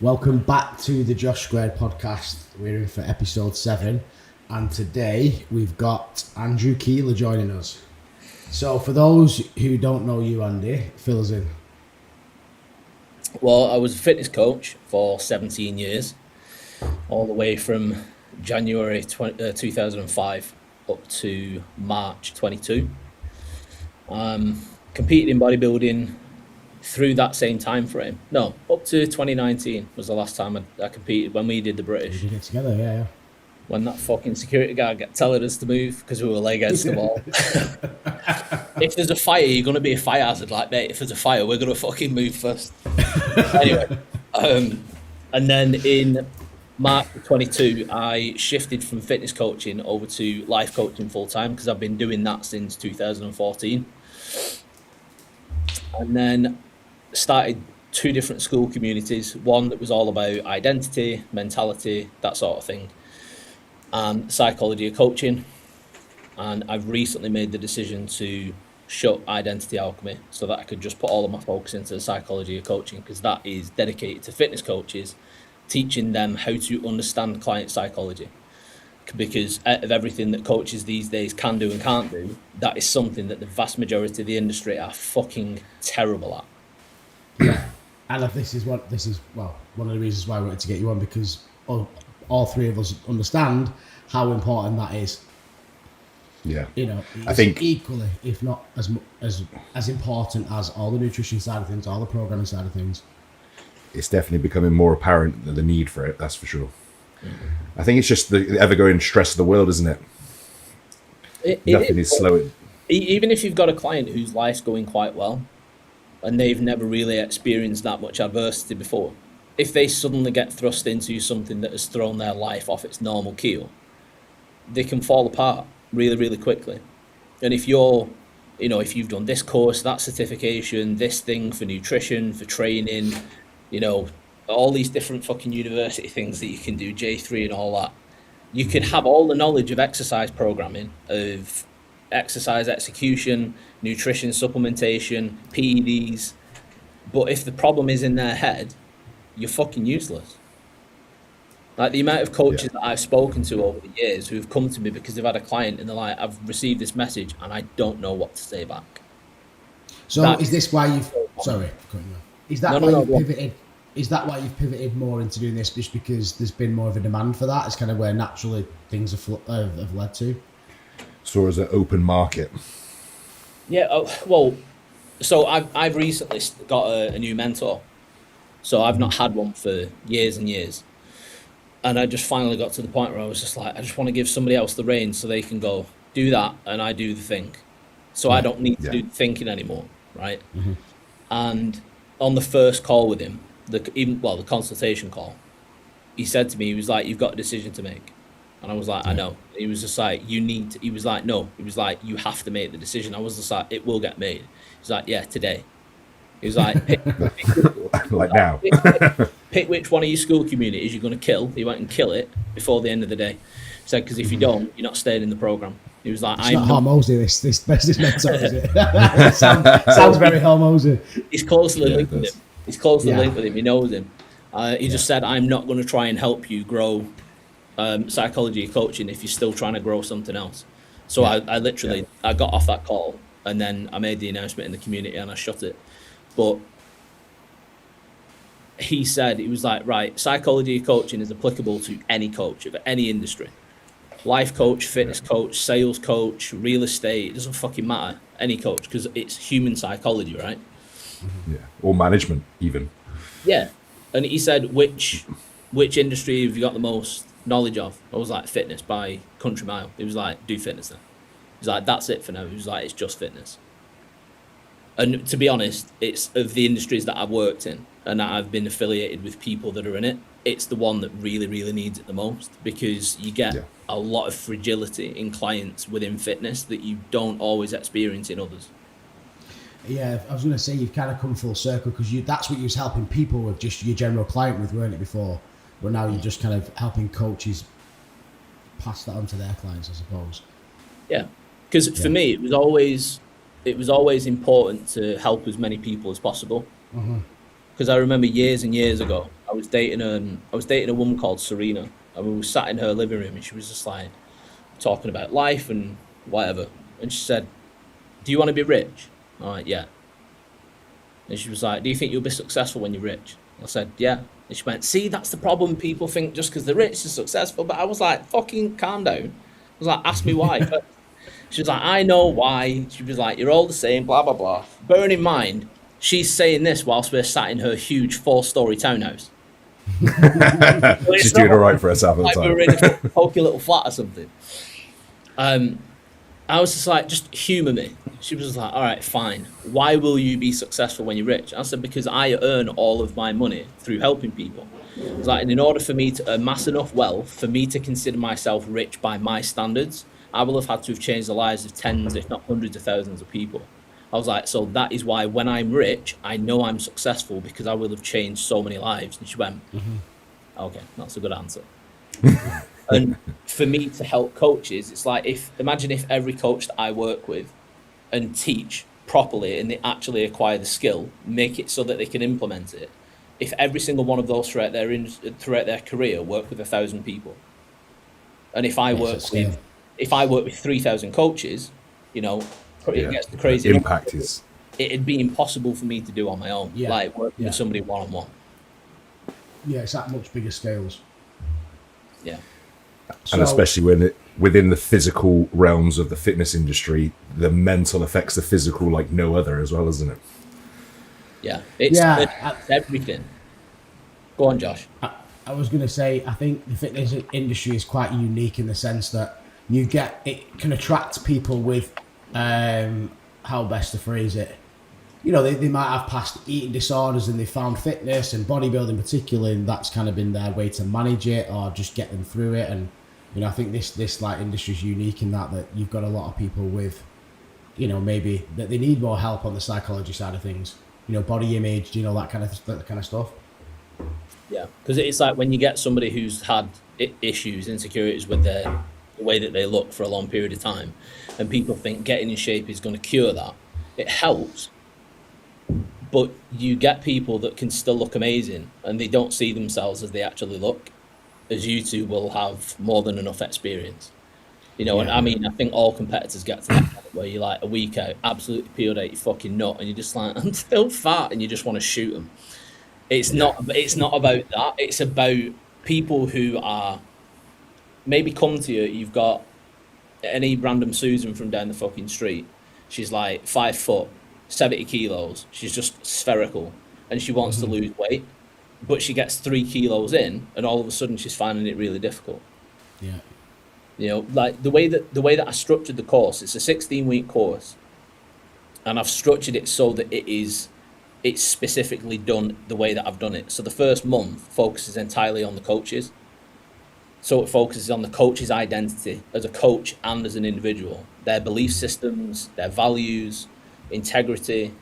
Welcome back to the Josh² podcast. We're in for episode 7, and today we've got Andrew Keeler joining us. So for those who don't know you, Andy, fill us in. Well, I was a fitness coach for 17 years, all the way from January 2005 up to March 22. Competed in bodybuilding through that same time frame. No, up to 2019 was the last time I competed, when we did the British. We did it together, yeah. When that fucking security guard kept telling us to move because we were leg against the wall. If there's a fire, you're going to be a fire hazard. Like, mate, if there's a fire, we're going to fucking move first. Anyway, and then in March 22, I shifted from fitness coaching over to life coaching full time because I've been doing that since 2014. And then started 2 different school communities, one that was all about identity, mentality, that sort of thing, and psychology of coaching. And I've recently made the decision to shut Identity Alchemy so that I could just put all of my focus into the psychology of coaching, because that is dedicated to fitness coaches, teaching them how to understand client psychology. Because out of everything that coaches these days can do and can't do, that is something that the vast majority of the industry are fucking terrible at. Yeah, and this is one of the reasons why I wanted to get you on, because all 3 of us understand how important that is. Yeah, you know, I think equally, if not as important as all the nutrition side of things, all the programming side of things. It's definitely becoming more apparent the need for it. That's for sure. Mm-hmm. I think it's just the ever-growing stress of the world, isn't it? Nothing is slowing. Even if you've got a client whose life's going quite well, and they've never really experienced that much adversity before, if they suddenly get thrust into something that has thrown their life off its normal keel, they can fall apart really, really quickly. And if if you've done this course, that certification, this thing for nutrition, for training, all these different fucking university things that you can do, J3 and all that, you could have all the knowledge of exercise programming, of exercise execution, nutrition supplementation, PEDs, but if the problem is in their head, you're fucking useless. Like, the amount of coaches that I've spoken to over the years who've come to me because they've had a client and they're like, I've received this message and I don't know what to say back. So is this why you've is that why you've pivoted? Is that why you've pivoted more into doing this, just because there's been more of a demand for that? It's kind of where naturally things have led to. So as an open market. Yeah, so I've recently got a new mentor. So I've not had one for years and years. And I just finally got to the point where I was just like, I just want to give somebody else the reins so they can go do that and I do the thing. So I don't need to do the thinking anymore, right? Mm-hmm. And on the first call with him, the consultation call, he said to me, he was like, you've got a decision to make. And I was like, I know. He was just like, he was like, no. He was like, you have to make the decision. I was just like, it will get made. He was like, yeah, today. He was like, now. Pick which one of your school communities you're going to kill. He went and kill it before the end of the day. He said, because if you don't, you're not staying in the program. He was like, it's not Hormozy, this mentor, is it? sounds very Hormozy. He's closely linked with him. He's closely linked with him. He knows him. He just said, I'm not going to try and help you grow psychology coaching if you're still trying to grow something else. So I literally I got off that call and then I made the announcement in the community and I shut it. But he said, he was like, right, psychology coaching is applicable to any coach of any industry. Life coach, fitness coach, sales coach, real estate, it doesn't fucking matter. Any coach, because it's human psychology, right? Yeah, or management even. Yeah, and he said, which industry have you got the most knowledge of? I was like, fitness by country mile. He was like, do fitness then. He was like, that's it for now. He was like, it's just fitness. And to be honest, it's of the industries that I've worked in and that I've been affiliated with people that are in it, it's the one that really, really needs it the most, because you get a lot of fragility in clients within fitness that you don't always experience in others. Yeah, I was going to say, you've kind of come full circle, because that's what you was helping people with, just your general client with, weren't it, before? But now you're just kind of helping coaches pass that on to their clients, I suppose. Yeah, because for me, it was always important to help as many people as possible. Because because I remember years and years ago, I was dating a woman called Serena, and we were sat in her living room, and she was just like talking about life and whatever, and she said, "Do you want to be rich?" I'm like, "Yeah." And she was like, "Do you think you'll be successful when you're rich?" I said, "Yeah." And she went, "See, that's the problem. People think just because they're rich, they're successful." But I was like, "Fucking calm down." I was like, "Ask me why." But she was like, "I know why." She was like, "You're all the same, blah, blah, blah." Bearing in mind, she's saying this whilst we're sat in her huge 4-story townhouse. She's doing all right for herself at the Like time. we're in a pokey little flat or something. I was just like, "Just humour me." She was just like, "All right, fine. Why will you be successful when you're rich?" I said, "Because I earn all of my money through helping people." I was like, "And in order for me to amass enough wealth, for me to consider myself rich by my standards, I will have had to have changed the lives of tens, if not hundreds of thousands of people." I was like, "So that is why when I'm rich, I know I'm successful because I will have changed so many lives." And she went, "Okay, that's a good answer." And for me to help coaches, it's like, imagine if every coach that I work with and teach properly and they actually acquire the skill, make it so that they can implement it. If every single one of those throughout their career work with 1,000 people, and if I work with 3,000 coaches, you know, it gets the crazy. The impact is. It'd be impossible for me to do on my own, like working with somebody one-on-one. Yeah, it's at much bigger scales. Yeah. And especially within the physical realms of the fitness industry, the mental affects the physical like no other as well, isn't it? Yeah, it's everything. Go on, Josh. I was going to say, I think the fitness industry is quite unique in the sense that it can attract people with, how best to phrase it, you know, they might have past eating disorders and they found fitness and bodybuilding particularly, and that's kind of been their way to manage it or just get them through it. And, you know, I think this like industry is unique in that you've got a lot of people with, you know, maybe that they need more help on the psychology side of things, you know, body image, you know, that kind of stuff. Yeah, because it's like when you get somebody who's had issues, insecurities with the way that they look for a long period of time, and people think getting in shape is going to cure that. It helps, but you get people that can still look amazing and they don't see themselves as they actually look, as you two will have more than enough experience. You know, and I mean, I think all competitors get to that point where you're like a week out, absolutely peeled out your fucking nut, and you're just like, "I'm still fat," and you just want to shoot them. It's not about that. It's about people who are maybe come to you. You've got any random Susan from down the fucking street. She's like 5 foot, 70 kilos. She's just spherical, and she wants to lose weight, but she gets 3 kilos in, and all of a sudden she's finding it really difficult. Yeah. You know, like the way that I structured the course, it's a 16-week course, and I've structured it so that it's specifically done the way that I've done it. So the first month focuses entirely on the coaches. So it focuses on the coach's identity as a coach and as an individual, their belief systems, their values, integrity,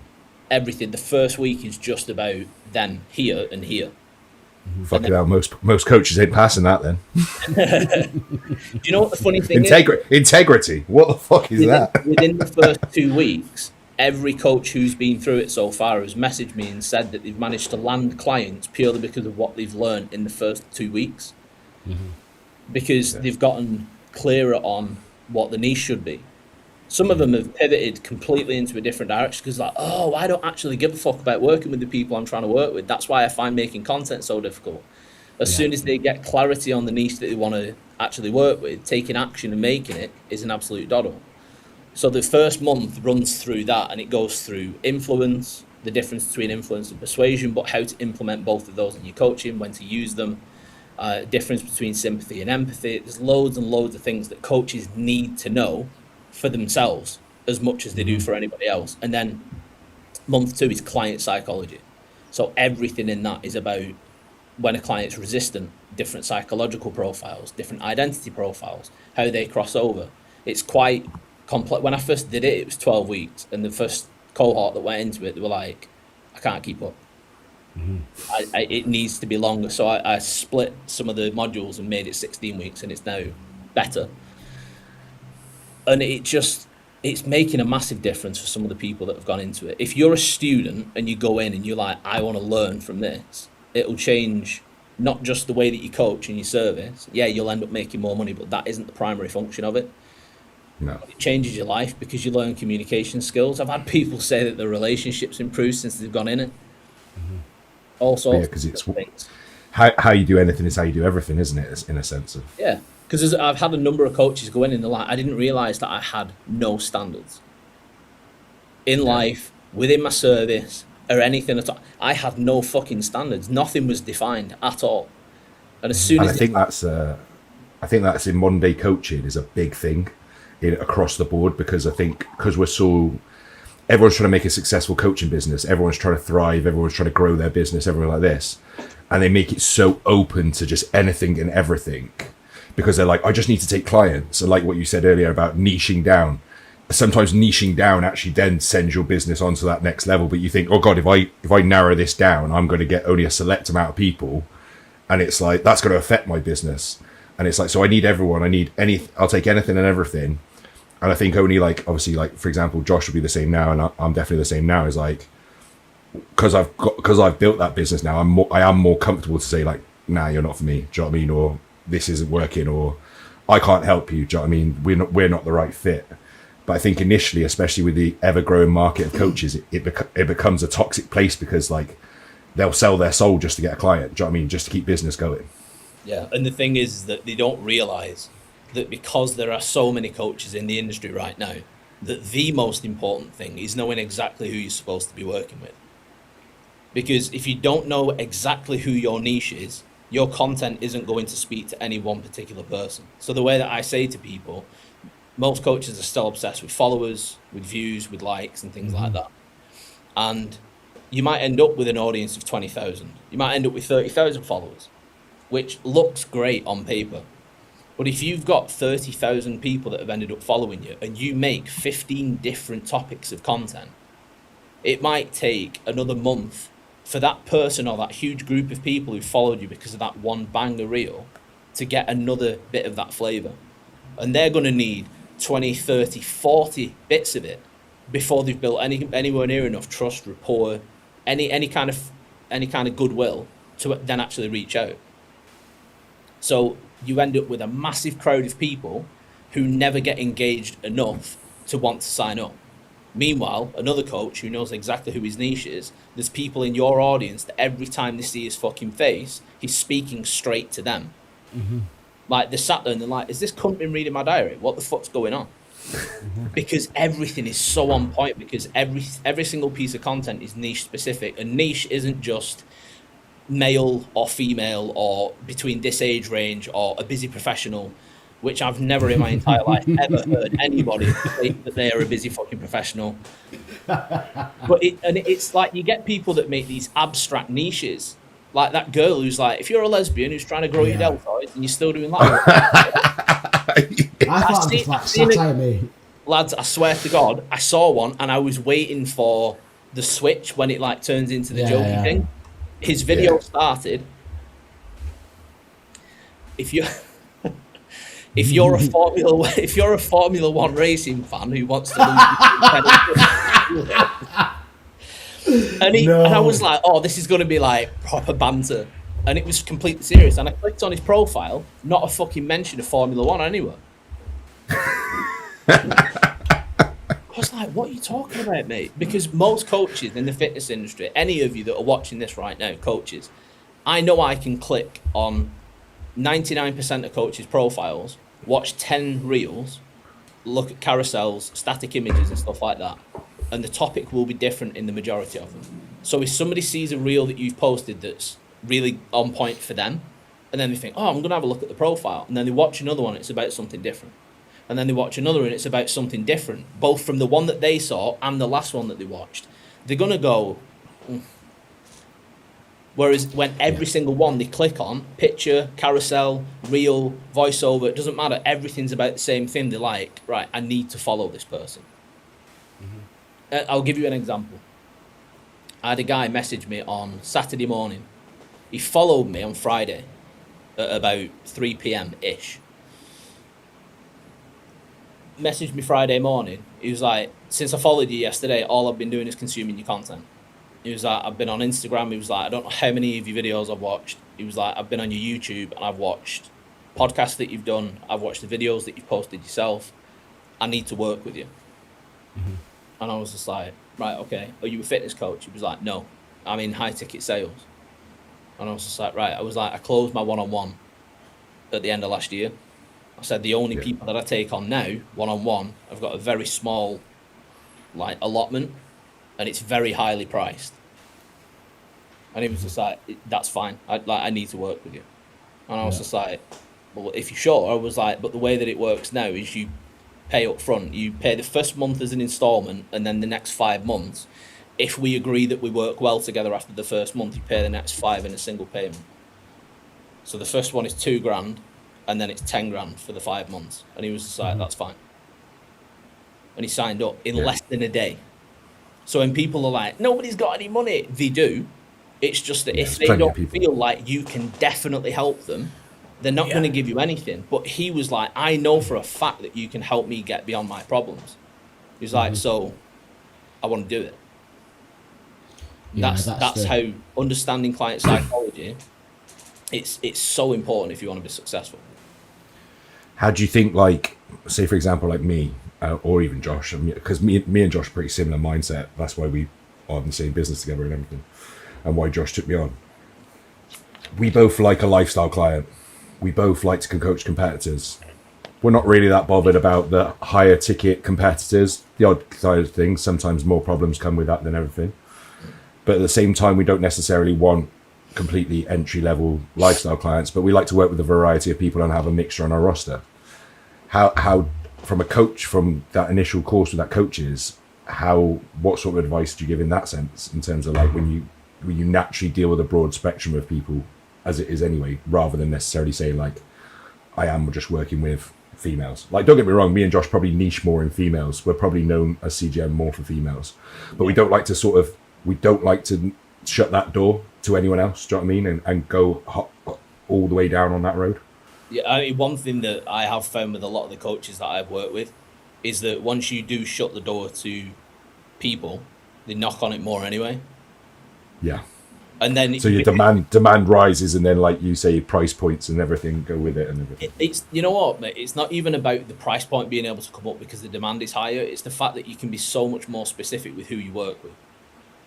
everything. The first week is just about them here and here. Fucking hell, most coaches ain't passing that then. Do you know what the funny thing is? Integrity. What the fuck is that? Within the first 2 weeks, every coach who's been through it so far has messaged me and said that they've managed to land clients purely because of what they've learned in the first 2 weeks. Because they've gotten clearer on what the niche should be. Some of them have pivoted completely into a different direction because like, oh, I don't actually give a fuck about working with the people I'm trying to work with. That's why I find making content so difficult. As soon as they get clarity on the niche that they want to actually work with, taking action and making it is an absolute doddle. So the first month runs through that, and it goes through influence, the difference between influence and persuasion, but how to implement both of those in your coaching, when to use them, difference between sympathy and empathy. There's loads and loads of things that coaches need to know for themselves as much as they do for anybody else. And then month 2 is client psychology. So everything in that is about when a client's resistant, different psychological profiles, different identity profiles, how they cross over. It's quite complex. When I first did it, it was 12 weeks, and the first cohort that went into it, they were like, I can't keep up. It needs to be longer. So I split some of the modules and made it 16 weeks, and it's now better. And it just, it's making a massive difference for some of the people that have gone into it. If you're a student and you go in and you're like, I want to learn from this, it'll change not just the way that you coach and your service. Yeah, you'll end up making more money, but that isn't the primary function of it. No. It changes your life because you learn communication skills. I've had people say that their relationships improved since they've gone in it. All sorts because it's of things. how you do anything is how you do everything, isn't it? In a sense of Yeah, because I've had a number of coaches go in and they're like, I didn't realise that I had no standards in life, within my service, or anything at all. I had no fucking standards. Nothing was defined at all. And as soon and as I think that's in modern day coaching is a big thing across the board, because I think because everyone's trying to make a successful coaching business, everyone's trying to thrive, everyone's trying to grow their business, everyone like this, and they make it so open to just anything and everything, because they're like, I just need to take clients. And like what you said earlier about niching down, sometimes niching down actually then sends your business onto that next level. But you think, oh God, if I narrow this down, I'm going to get only a select amount of people, and it's like that's going to affect my business. And it's like, so I need everyone. I'll take anything and everything. And I think only like, obviously, like for example, Josh will be the same now, and I'm definitely the same now. Is like, because I've built that business now, I am more comfortable to say like, nah, you're not for me. Do you know what I mean? Or this isn't working, or I can't help you. Do you know what I mean? We're not the right fit. But I think initially, especially with the ever-growing market of coaches, it becomes a toxic place, because like they'll sell their soul just to get a client. Do you know what I mean? Just to keep business going. Yeah, and the thing is that they don't realise that because there are so many coaches in the industry right now, that the most important thing is knowing exactly who you're supposed to be working with. Because if you don't know exactly who your niche is, your content isn't going to speak to any one particular person. So the way that I say to people, most coaches are still obsessed with followers, with views, with likes and things like that. And you might end up with an audience of 20,000. You might end up with 30,000 followers, which looks great on paper. But if you've got 30,000 people that have ended up following you and you make 15 different topics of content, it might take another month for that person or that huge group of people who followed you because of that one banger reel to get another bit of that flavor. And they're going to need 20, 30, 40 bits of it before they've built anywhere near enough trust, rapport, any kind of goodwill to then actually reach out. So you end up with a massive crowd of people who never get engaged enough to want to sign up. Meanwhile, another coach who knows exactly who his niche is, there's people in your audience that every time they see his fucking face, he's speaking straight to them. Mm-hmm. Like, they're sat there and they're like, is this cunt been reading my diary? What the fuck's going on? Because everything is so on point, because every single piece of content is niche specific. And niche isn't just male or female or between this age range or a busy professional, which I've never in my entire life ever heard anybody say that they are a busy fucking professional. But it's like you get people that make these abstract niches, like that girl who's like, if you're a lesbian who's trying to grow your deltoids and you're still doing that. I thought it was like satire, mate. Lads, I swear to God, I saw one and I was waiting for the switch when it like turns into the jokey thing. His video started. If you're a Formula One racing fan who wants to lose, and I was like, oh, this is going to be like proper banter, and it was completely serious. And I clicked on his profile, not a fucking mention of Formula One anywhere. I was like, what are you talking about, mate? Because most coaches in the fitness industry, any of you that are watching this right now, coaches, I know I can click on 99% of coaches' profiles, watch 10 reels, look at carousels, static images and stuff like that, and the topic will be different in the majority of them. So if somebody sees a reel that you've posted that's really on point for them, and then they think, oh, I'm going to have a look at the profile, and then they watch another one, it's about something different. And then they watch another and it's about something different, both from the one that they saw and the last one that they watched. They're going to go... Whereas when every single one they click on, picture, carousel, reel, voiceover, it doesn't matter. Everything's about the same thing. They're like, right, I need to follow this person. Mm-hmm. I'll give you an example. I had a guy message me on Saturday morning. He followed me on Friday at about 3 p.m. ish. messaged me Friday morning. He was like, since I followed you yesterday, all I've been doing is consuming your content. He was like, I've been on Instagram. He was like, I don't know how many of your videos I've watched. He was like, I've been on your YouTube and I've watched podcasts that you've done. I've watched the videos that you've posted yourself. I need to work with you. Mm-hmm. And I was just like, right, okay. Are you a fitness coach? He was like, no, I'm in high ticket sales. And I was just like, right. I was like, I closed my one-on-one at the end of last year. I said, the only people that I take on now, one-on-one, I've got a very small like allotment and it's very highly priced. And he was just like, that's fine. I need to work with you. And I was just like, well, if you're sure, I was like, but the way that it works now is you pay up front. You pay the first month as an installment and then the next 5 months. If we agree that we work well together after the first month, you pay the next 5 in a single payment. So the first one is $2,000 and then it's $10,000 for the 5 months. And he was just like, that's fine. And he signed up in less than a day. So when people are like, nobody's got any money, they do. It's just that if they don't feel like you can definitely help them, they're not going to give you anything. But he was like, I know for a fact that you can help me get beyond my problems. He was like, so I want to do it. Yeah, that's how understanding client psychology, it's so important if you want to be successful. How do you think, like, say, for example, like me, or even Josh, because me and Josh are pretty similar mindset. That's why we are in the same business together and everything, and why Josh took me on. We both like a lifestyle client. We both like to coach competitors. We're not really that bothered about the higher ticket competitors. The odd side of things, sometimes more problems come with that than everything. But at the same time, we don't necessarily want completely entry-level lifestyle clients, but we like to work with a variety of people and have a mixture on our roster. How from a coach, from that initial course with that coaches, what sort of advice do you give in that sense, in terms of like when you naturally deal with a broad spectrum of people, as it is anyway, rather than necessarily saying like, I am just working with females. Like, don't get me wrong, me and Josh probably niche more in females. We're probably known as CGM more for females, but we don't like to shut that door to anyone else. Do you know what I mean? And go all the way down on that road. Yeah, I mean, one thing that I have found with a lot of the coaches that I've worked with is that once you do shut the door to people, they knock on it more anyway. Yeah. And then so your demand rises, and then, like you say, price points and everything go with it and everything. It's, you know what, mate? It's not even about the price point being able to come up because the demand is higher. It's the fact that you can be so much more specific with who you work with.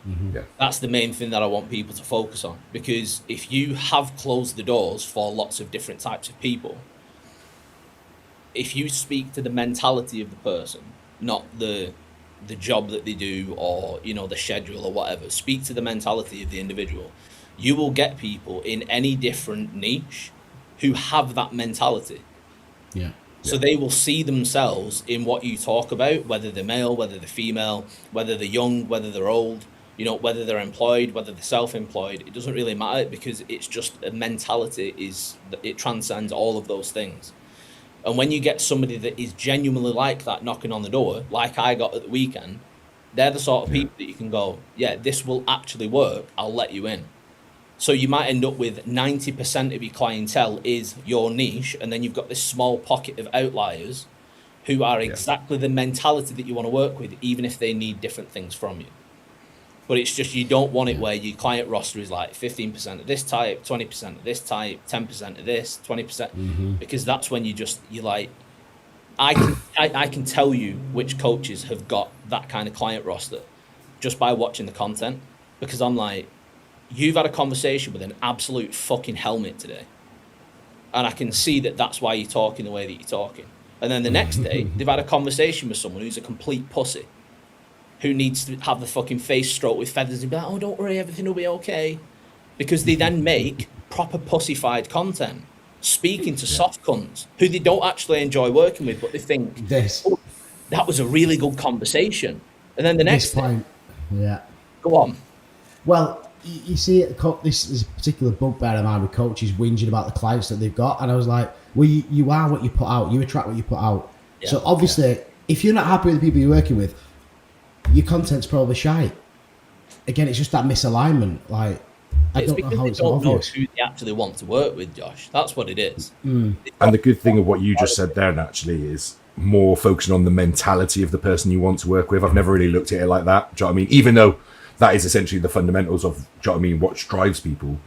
Mm-hmm. Yeah. That's the main thing that I want people to focus on, because if you have closed the doors for lots of different types of people, if you speak to the mentality of the person, not the job that they do or, you know, the schedule or whatever, speak to the mentality of the individual, you will get people in any different niche who have that mentality. Yeah. So they will see themselves in what you talk about, whether they're male, whether they're female, whether they're young, whether they're old, you know, whether they're employed, whether they're self-employed. It doesn't really matter, because it's just a mentality it transcends all of those things. And when you get somebody that is genuinely like that knocking on the door, like I got at the weekend, they're the sort of people that you can go, yeah, this will actually work, I'll let you in. So you might end up with 90% of your clientele is your niche, and then you've got this small pocket of outliers who are exactly the mentality that you want to work with, even if they need different things from you. But it's just, you don't want it where your client roster is like 15% of this type, 20% of this type, 10% of this, 20%, because that's when you're like, I can tell you which coaches have got that kind of client roster just by watching the content, because I'm like, you've had a conversation with an absolute fucking helmet today, and I can see that that's why you're talking the way that you're talking. And then the next day, they've had a conversation with someone who's a complete pussy, who needs to have the fucking face stroked with feathers and be like, oh, don't worry, everything will be okay. Because they then make proper pussified content, speaking to soft cunts who they don't actually enjoy working with, but they think, oh, that was a really good conversation. And then the next point, go on. Well, you see, this is a particular bugbear of mine with coaches whinging about the clients that they've got. And I was like, well, you are what you put out. You attract what you put out. Yeah. So obviously, if you're not happy with the people you're working with, your content's probably shite. Again, it's just that misalignment. Like, I don't know how it's obvious. Who they actually want to work with, Josh. That's what it is. And the good thing of what you just said there, naturally, is more focusing on the mentality of the person you want to work with. I've never really looked at it like that. Do you know what I mean? Even though that is essentially the fundamentals of, do you know what I mean, what drives people.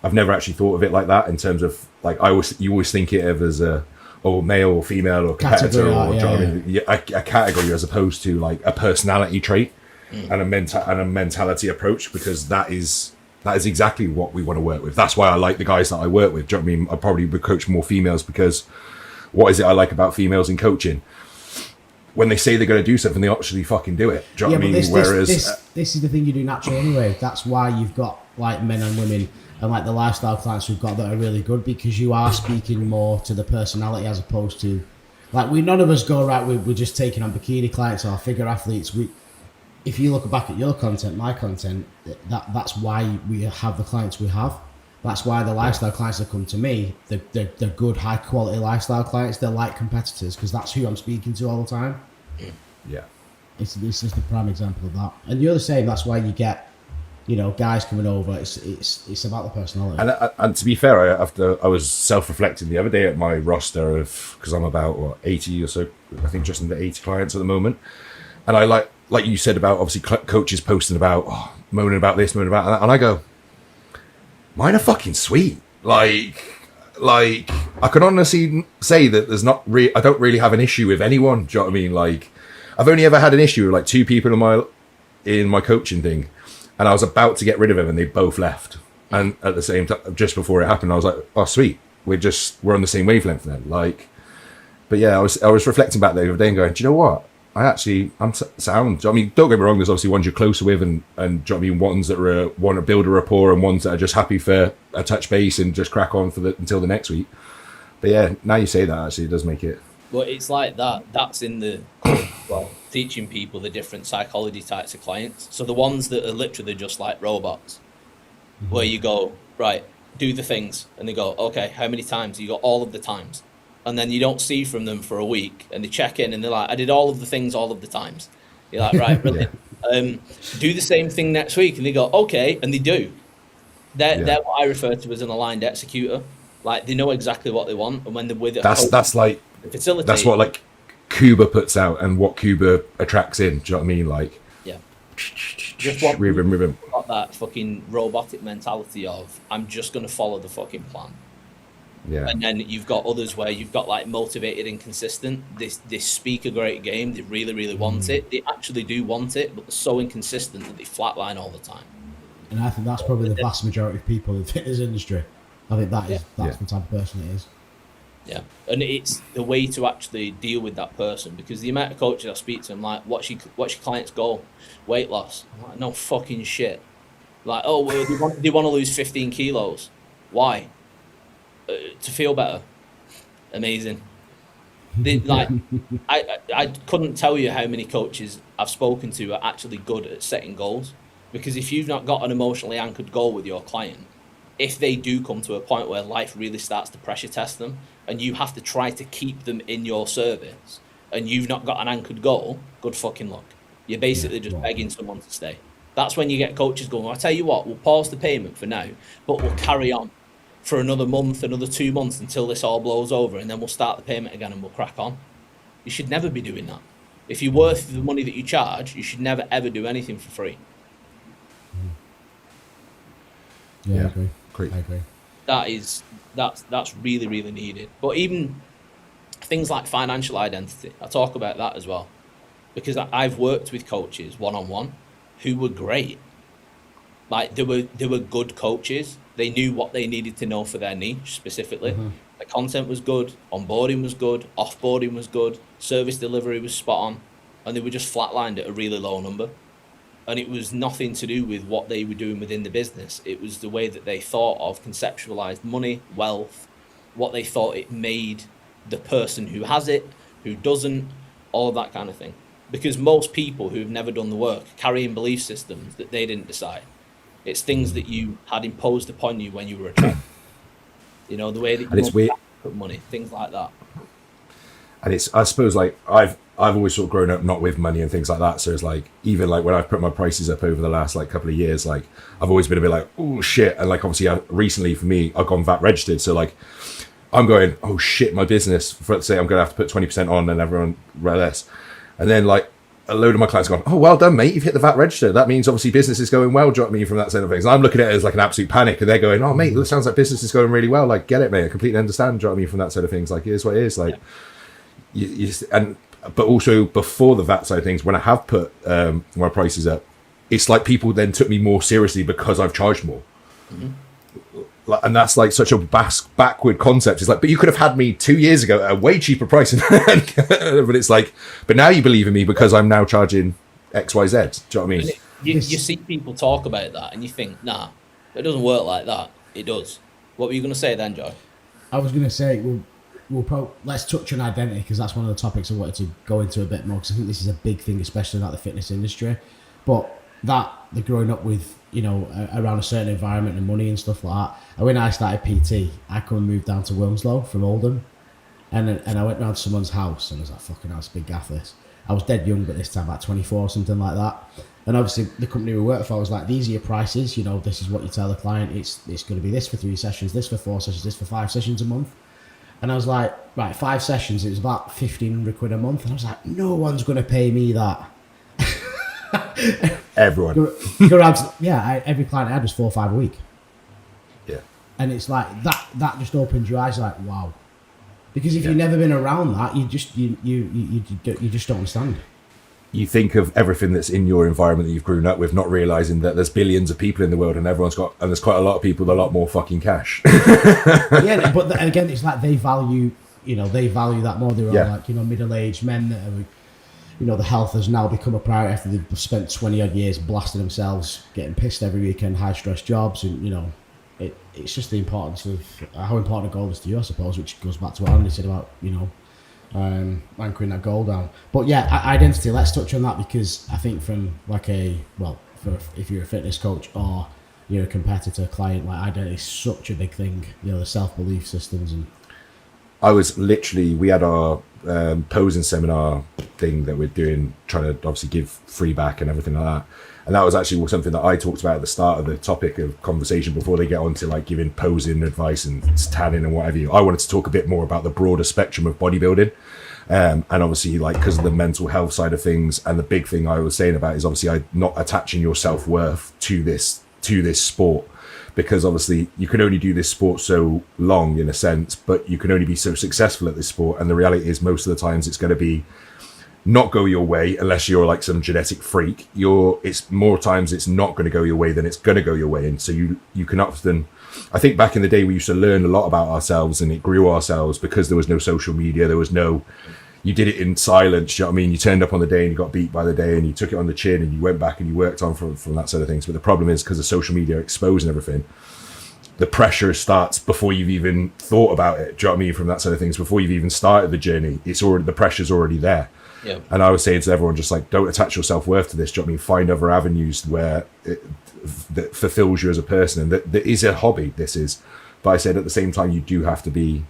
I've never actually thought of it like that in terms of like, you always think it of as a, male or female or competitor, Category, or do you know what I yeah. mean? A category as opposed to like a personality trait and a mentality approach, because that is exactly what we want to work with. That's why I like the guys that I work with. Do you know what I mean? I probably would coach more females, because what is it I like about females in coaching? When they say they're going to do something, they actually fucking do it. Do you know what I mean? Whereas this is the thing you do naturally anyway. That's why you've got like men and women and like the lifestyle clients we've got that are really good, because you are speaking more to the personality as opposed to like none of us go right. We're just taking on bikini clients or figure athletes. If you look back at your content, my content, that's why we have the clients we have. That's why the lifestyle clients that come to me, they're good, high quality lifestyle clients. They're like competitors, because that's who I'm speaking to all the time. yeah, This is the prime example of that. And you're the same. That's why you get, guys coming over. It's about the personality. and to be fair, I was self-reflecting the other day at my roster of, because I'm about 80 or so, I think just under 80 clients at the moment, and I like you said about obviously coaches posting about moaning about this, moaning about that, and I go, mine are fucking sweet. Like I can honestly say that I don't really have an issue with anyone. Do you know what I mean? Like, I've only ever had an issue with like 2 people in my coaching thing, and I was about to get rid of them, and they both left. And at the same time, just before it happened, I was like, oh sweet, we're on the same wavelength then. Like, but yeah, I was reflecting back the other day and going, do you know what? I'm sound. I mean, don't get me wrong. There's obviously ones you're closer with, and do you know what I mean, ones that want to build a rapport, and ones that are just happy for a touch base and just crack on until the next week. But yeah, now you say that, actually, it does make it. Well, it's like that. That's in the teaching people the different psychology types of clients. So the ones that are literally just like robots, where you go, right, do the things, and they go, okay, how many times? You got all of the times. And then you don't see from them for a week, and they check in and they're like, I did all of the things all of the times. You're like, right, brilliant. Do the same thing next week. And they go, okay, and they do. They're what I refer to as an aligned executor. Like, they know exactly what they want, and when they're with it, that's like facilitate. That's what like Cuba puts out and what Cuba attracts in. Do you know what I mean? Like, yeah, just want ribbon. Got that fucking robotic mentality of, I'm just gonna follow the fucking plan. Yeah. And then you've got others where you've got like motivated and consistent. They speak a great game. They really, really want it. They actually do want it, but they're so inconsistent that they flatline all the time. And I think that's probably the vast majority of people in the fitness industry. I think that's the type of person it is. Yeah, and it's the way to actually deal with that person, because the amount of coaches I speak to, I'm like, what's your client's goal? Weight loss. I'm like, no fucking shit. Like, oh, well, they want to lose 15 kilos. Why? To feel better. Amazing. I couldn't tell you how many coaches I've spoken to are actually good at setting goals, because if you've not got an emotionally anchored goal with your client, if they do come to a point where life really starts to pressure test them and you have to try to keep them in your service and you've not got an anchored goal, good fucking luck. You're basically just begging someone to stay. That's when you get coaches going, I'll tell you what, we'll pause the payment for now, but we'll carry on for another month, another 2 months until this all blows over, and then we'll start the payment again and we'll crack on. You should never be doing that. If you're worth the money that you charge, you should never ever do anything for free. Yeah, I agree. Great. I agree. That's really, really needed. But even things like financial identity, I talk about that as well, because I've worked with coaches one-on-one who were great. Like, they were good coaches. They knew what they needed to know for their niche specifically. Mm-hmm. The content was good, onboarding was good, offboarding was good, service delivery was spot on, and they were just flatlined at a really low number. And it was nothing to do with what they were doing within the business. It was the way that they thought of, conceptualized money, wealth, what they thought it made the person who has it, who doesn't, all of that kind of thing. Because most people who've never done the work carry in belief systems that they didn't decide. It's things that you had imposed upon you when you were a child. You know, the way that you put money, things like that. And it's, I suppose, like, I've always sort of grown up not with money and things like that. So it's like, even like when I've put my prices up over the last like couple of years, like I've always been a bit like, oh shit. And like, obviously recently for me, I've gone VAT registered. So like I'm going, oh shit, my business, for let's say I'm going to have to put 20% on and everyone less. And then like a load of my clients going, oh, well done, mate. You've hit the VAT register. That means obviously business is going well. Do you know what I mean? From that side of things. And I'm looking at it as like an absolute panic. And they're going, oh, mate, it sounds like business is going really well. Like, get it, mate. I completely understand. Do you know what I mean? From that side of things. Like, here's what it is. Like, but also before the VAT side of things, when I have put my prices up, it's like people then took me more seriously because I've charged more. And that's like such a backward concept. It's like, but you could have had me 2 years ago at a way cheaper price. But it's like, but now you believe in me because I'm now charging X, Y, Z. Do you know what I mean? You see people talk about that and you think, nah, it doesn't work like that. It does. What were you going to say then, Joe? I was going to say, let's touch on identity, because that's one of the topics I wanted to go into a bit more, because I think this is a big thing, especially in like the fitness industry. But the growing up with, around a certain environment and money and stuff like that. And when I started PT, I come and moved down to Wilmslow from Oldham, and I went round to someone's house and I was like, fucking hell, it's a big gaff this. I was dead young at this time, about 24 or something like that. And obviously the company we worked for was like, these are your prices, this is what you tell the client, it's going to be this for 3 sessions, this for 4 sessions, this for 5 sessions a month. And I was like, right, 5 sessions, it was about 1,500 quid a month. And I was like, no one's going to pay me that. Everyone. Every client I had was 4 or 5 a week. Yeah. And it's like, that just opens your eyes, like, wow. Because if you've never been around that, you just don't understand. You think of everything that's in your environment that you've grown up with, not realizing that there's billions of people in the world and there's quite a lot of people with a lot more fucking cash. Yeah, but again, it's like they value that more. They're all like, middle-aged men that are, the health has now become a priority after they've spent 20 odd years blasting themselves, getting pissed every weekend, high-stress jobs, and, it's just the importance of how important a goal is to you, I suppose, which goes back to what Andy said about, anchoring that goal down. But yeah, identity, let's touch on that, because I think from like if you're a fitness coach or you're a competitor client, like identity is such a big thing, the self-belief systems. And we had our posing seminar thing that we're doing, trying to obviously give free back and everything like that. And that was actually something that I talked about at the start of the topic of conversation before they get on to like giving posing advice and tanning and whatever. I wanted to talk a bit more about the broader spectrum of bodybuilding. And obviously, like, because of the mental health side of things, and the big thing I was saying about is obviously not attaching your self-worth to this sport, because obviously you can only do this sport so long in a sense, but you can only be so successful at this sport. And the reality is most of the times it's going to be not go your way unless you're like some genetic freak. It's more times it's not going to go your way than it's going to go your way. And so you can often, I think back in the day we used to learn a lot about ourselves, and it grew ourselves because there was no social media. You did it in silence. You know what I mean? You turned up on the day and you got beat by the day, and you took it on the chin and you went back and you worked on from that side of things. But the problem is, because of social media exposing everything, the pressure starts before you've even thought about it. Do you know what I mean? From that side of things, before you've even started the journey, the pressure's already there. Yeah. And I was saying to everyone, just like, don't attach your self-worth to this. Do you know what I mean? Find other avenues where that fulfills you as a person, and that is a hobby. This is, but I said at the same time, you do have to be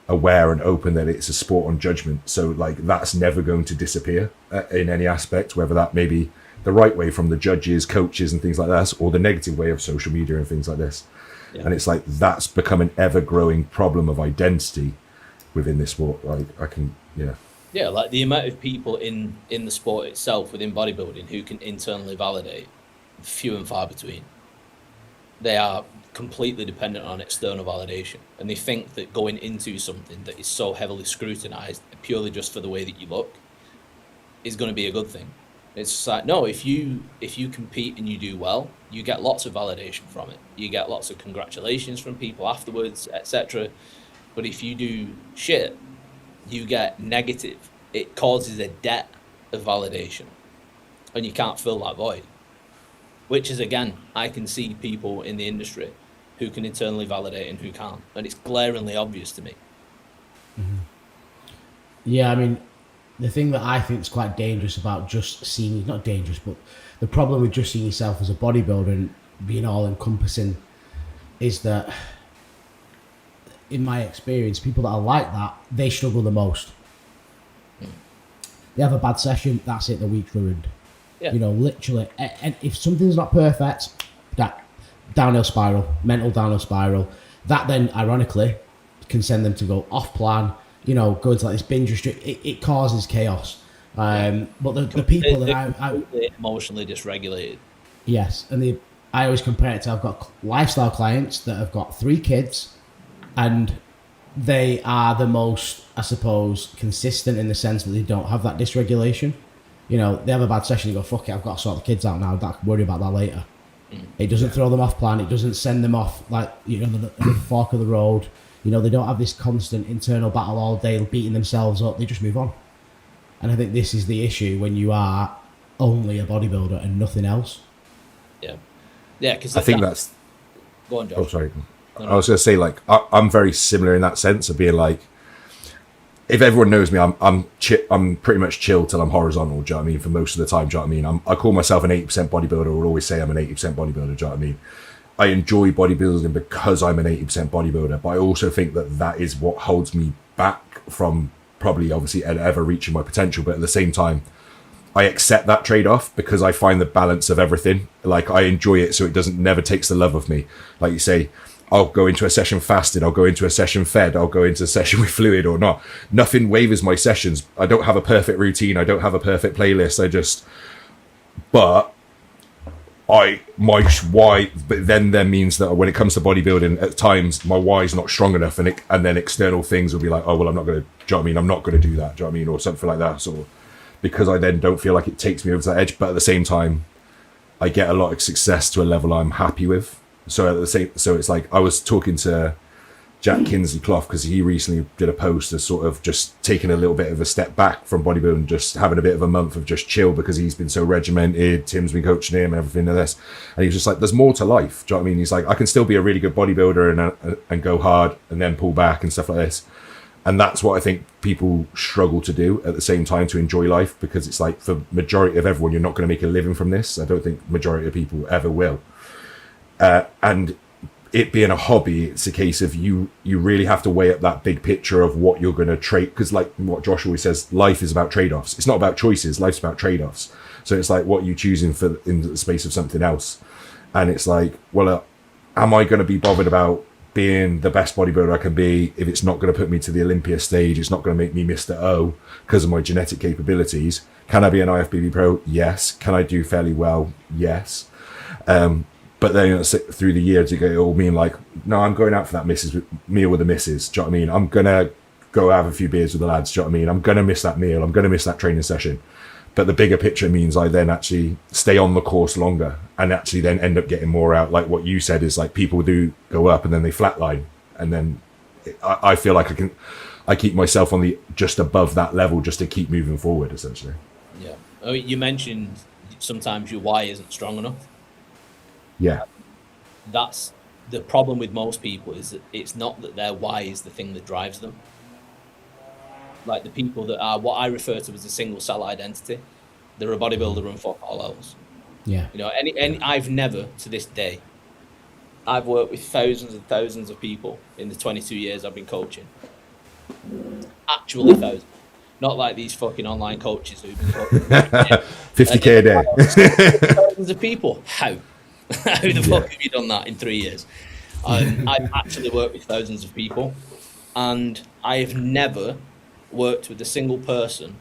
aware and open that it's a sport on judgment. So like, that's never going to disappear in any aspect, whether that may be the right way from the judges, coaches and things like that, or the negative way of social media and things like this. Yeah. And it's like, that's become an ever-growing problem of identity within this sport. Like, Yeah, like the amount of people in the sport itself, within bodybuilding, who can internally validate, few and far between. They are completely dependent on external validation, and they think that going into something that is so heavily scrutinized purely just for the way that you look is going to be a good thing. It's just like, no, if you compete and you do well, you get lots of validation from it. You get lots of congratulations from people afterwards, etc. But if you do shit, you get negative. It causes a debt of validation, and you can't fill that void. Which is, again, I can see people in the industry who can internally validate and who can't, and it's glaringly obvious to me. Mm-hmm. Yeah, I mean, the thing that I think is quite dangerous about just seeing, not dangerous, but the problem with just seeing yourself as a bodybuilder and being all encompassing is that, in my experience, people that are like that, they struggle the most. They have a bad session, that's it, the week's ruined. Yeah. Literally. And if something's not perfect, that downhill spiral, mental downhill spiral, that then, ironically, can send them to go off plan, go into like this binge restrict. It causes chaos. But the people that I emotionally dysregulated. Yes, and I always compare it to, I've got lifestyle clients that have got 3 kids, and they are the most, I suppose, consistent in the sense that they don't have that dysregulation. They have a bad session, you go, fuck it, I've got to sort the kids out now, I can worry about that later. It doesn't throw them off plan, it doesn't send them off like, the fork of the road. They don't have this constant internal battle all day, beating themselves up, they just move on. And I think this is the issue when you are only a bodybuilder and nothing else. Yeah, because I think that's... Go on, Josh. Oh, sorry. No. I was going to say, like, I'm very similar in that sense of being like, if everyone knows me, I'm pretty much chill till I'm horizontal, do you know what I mean, for most of the time, do you know what I mean? I call myself an 80% bodybuilder, or always say I'm an 80% bodybuilder, do you know what I mean? I enjoy bodybuilding because I'm an 80% bodybuilder, but I also think that is what holds me back from probably, obviously, ever reaching my potential, but at the same time, I accept that trade-off because I find the balance of everything. Like, I enjoy it, so it never takes the love of me. Like you say, I'll go into a session fasted, I'll go into a session fed, I'll go into a session with fluid or not. Nothing wavers my sessions. I don't have a perfect routine, I don't have a perfect playlist. But my why, but then means that when it comes to bodybuilding, at times my why is not strong enough, and then external things will be like, oh well, I'm not going to, do you know what I mean? I'm not going to do that, do you know what I mean? Or something like that. So because I then don't feel like it takes me over to that edge, but at the same time, I get a lot of success to a level I'm happy with. So it's like I was talking to Jack Kinsley Clough because he recently did a post as sort of just taking a little bit of a step back from bodybuilding, just having a bit of a month of just chill because he's been so regimented. Tim's been coaching him and everything like this, and he was just like, "There's more to life." Do you know what I mean? He's like, "I can still be a really good bodybuilder and go hard and then pull back and stuff like this." And that's what I think people struggle to do at the same time to enjoy life, because it's like, for majority of everyone, you're not going to make a living from this. I don't think majority of people ever will. And it being a hobby, it's a case of you really have to weigh up that big picture of what you're going to trade. Because like what Josh always says, life is about trade-offs. It's not about choices. Life's about trade-offs. So it's like, what are you choosing for in the space of something else? And it's like, well, am I going to be bothered about being the best bodybuilder I can be if it's not going to put me to the Olympia stage? It's not going to make me Mr. O because of my genetic capabilities. Can I be an IFBB pro? Yes. Can I do fairly well? Yes. But then through the years, it all mean like, no, I'm going out for that meal with the missus. Do you know what I mean? I'm going to go have a few beers with the lads. Do you know what I mean? I'm going to miss that meal. I'm going to miss that training session. But the bigger picture means I then actually stay on the course longer and actually then end up getting more out. Like what you said is like, people do go up and then they flatline. And then I feel like I keep myself on the just above that level just to keep moving forward, essentially. Yeah. I mean, you mentioned sometimes your why isn't strong enough. Yeah. That's the problem with most people, is that it's not that their why is the thing that drives them. Like the people that are what I refer to as a single cell identity, they're a bodybuilder and fuck all else. Yeah. You know, and I've never, to this day, I've worked with thousands and thousands of people in the 22 years I've been coaching. Actually thousands. Not like these fucking online coaches who've been coaching. 50K a day. Thousands of people. How? How the fuck have you done that in 3 years? I've actually worked with thousands of people, and I have never worked with a single person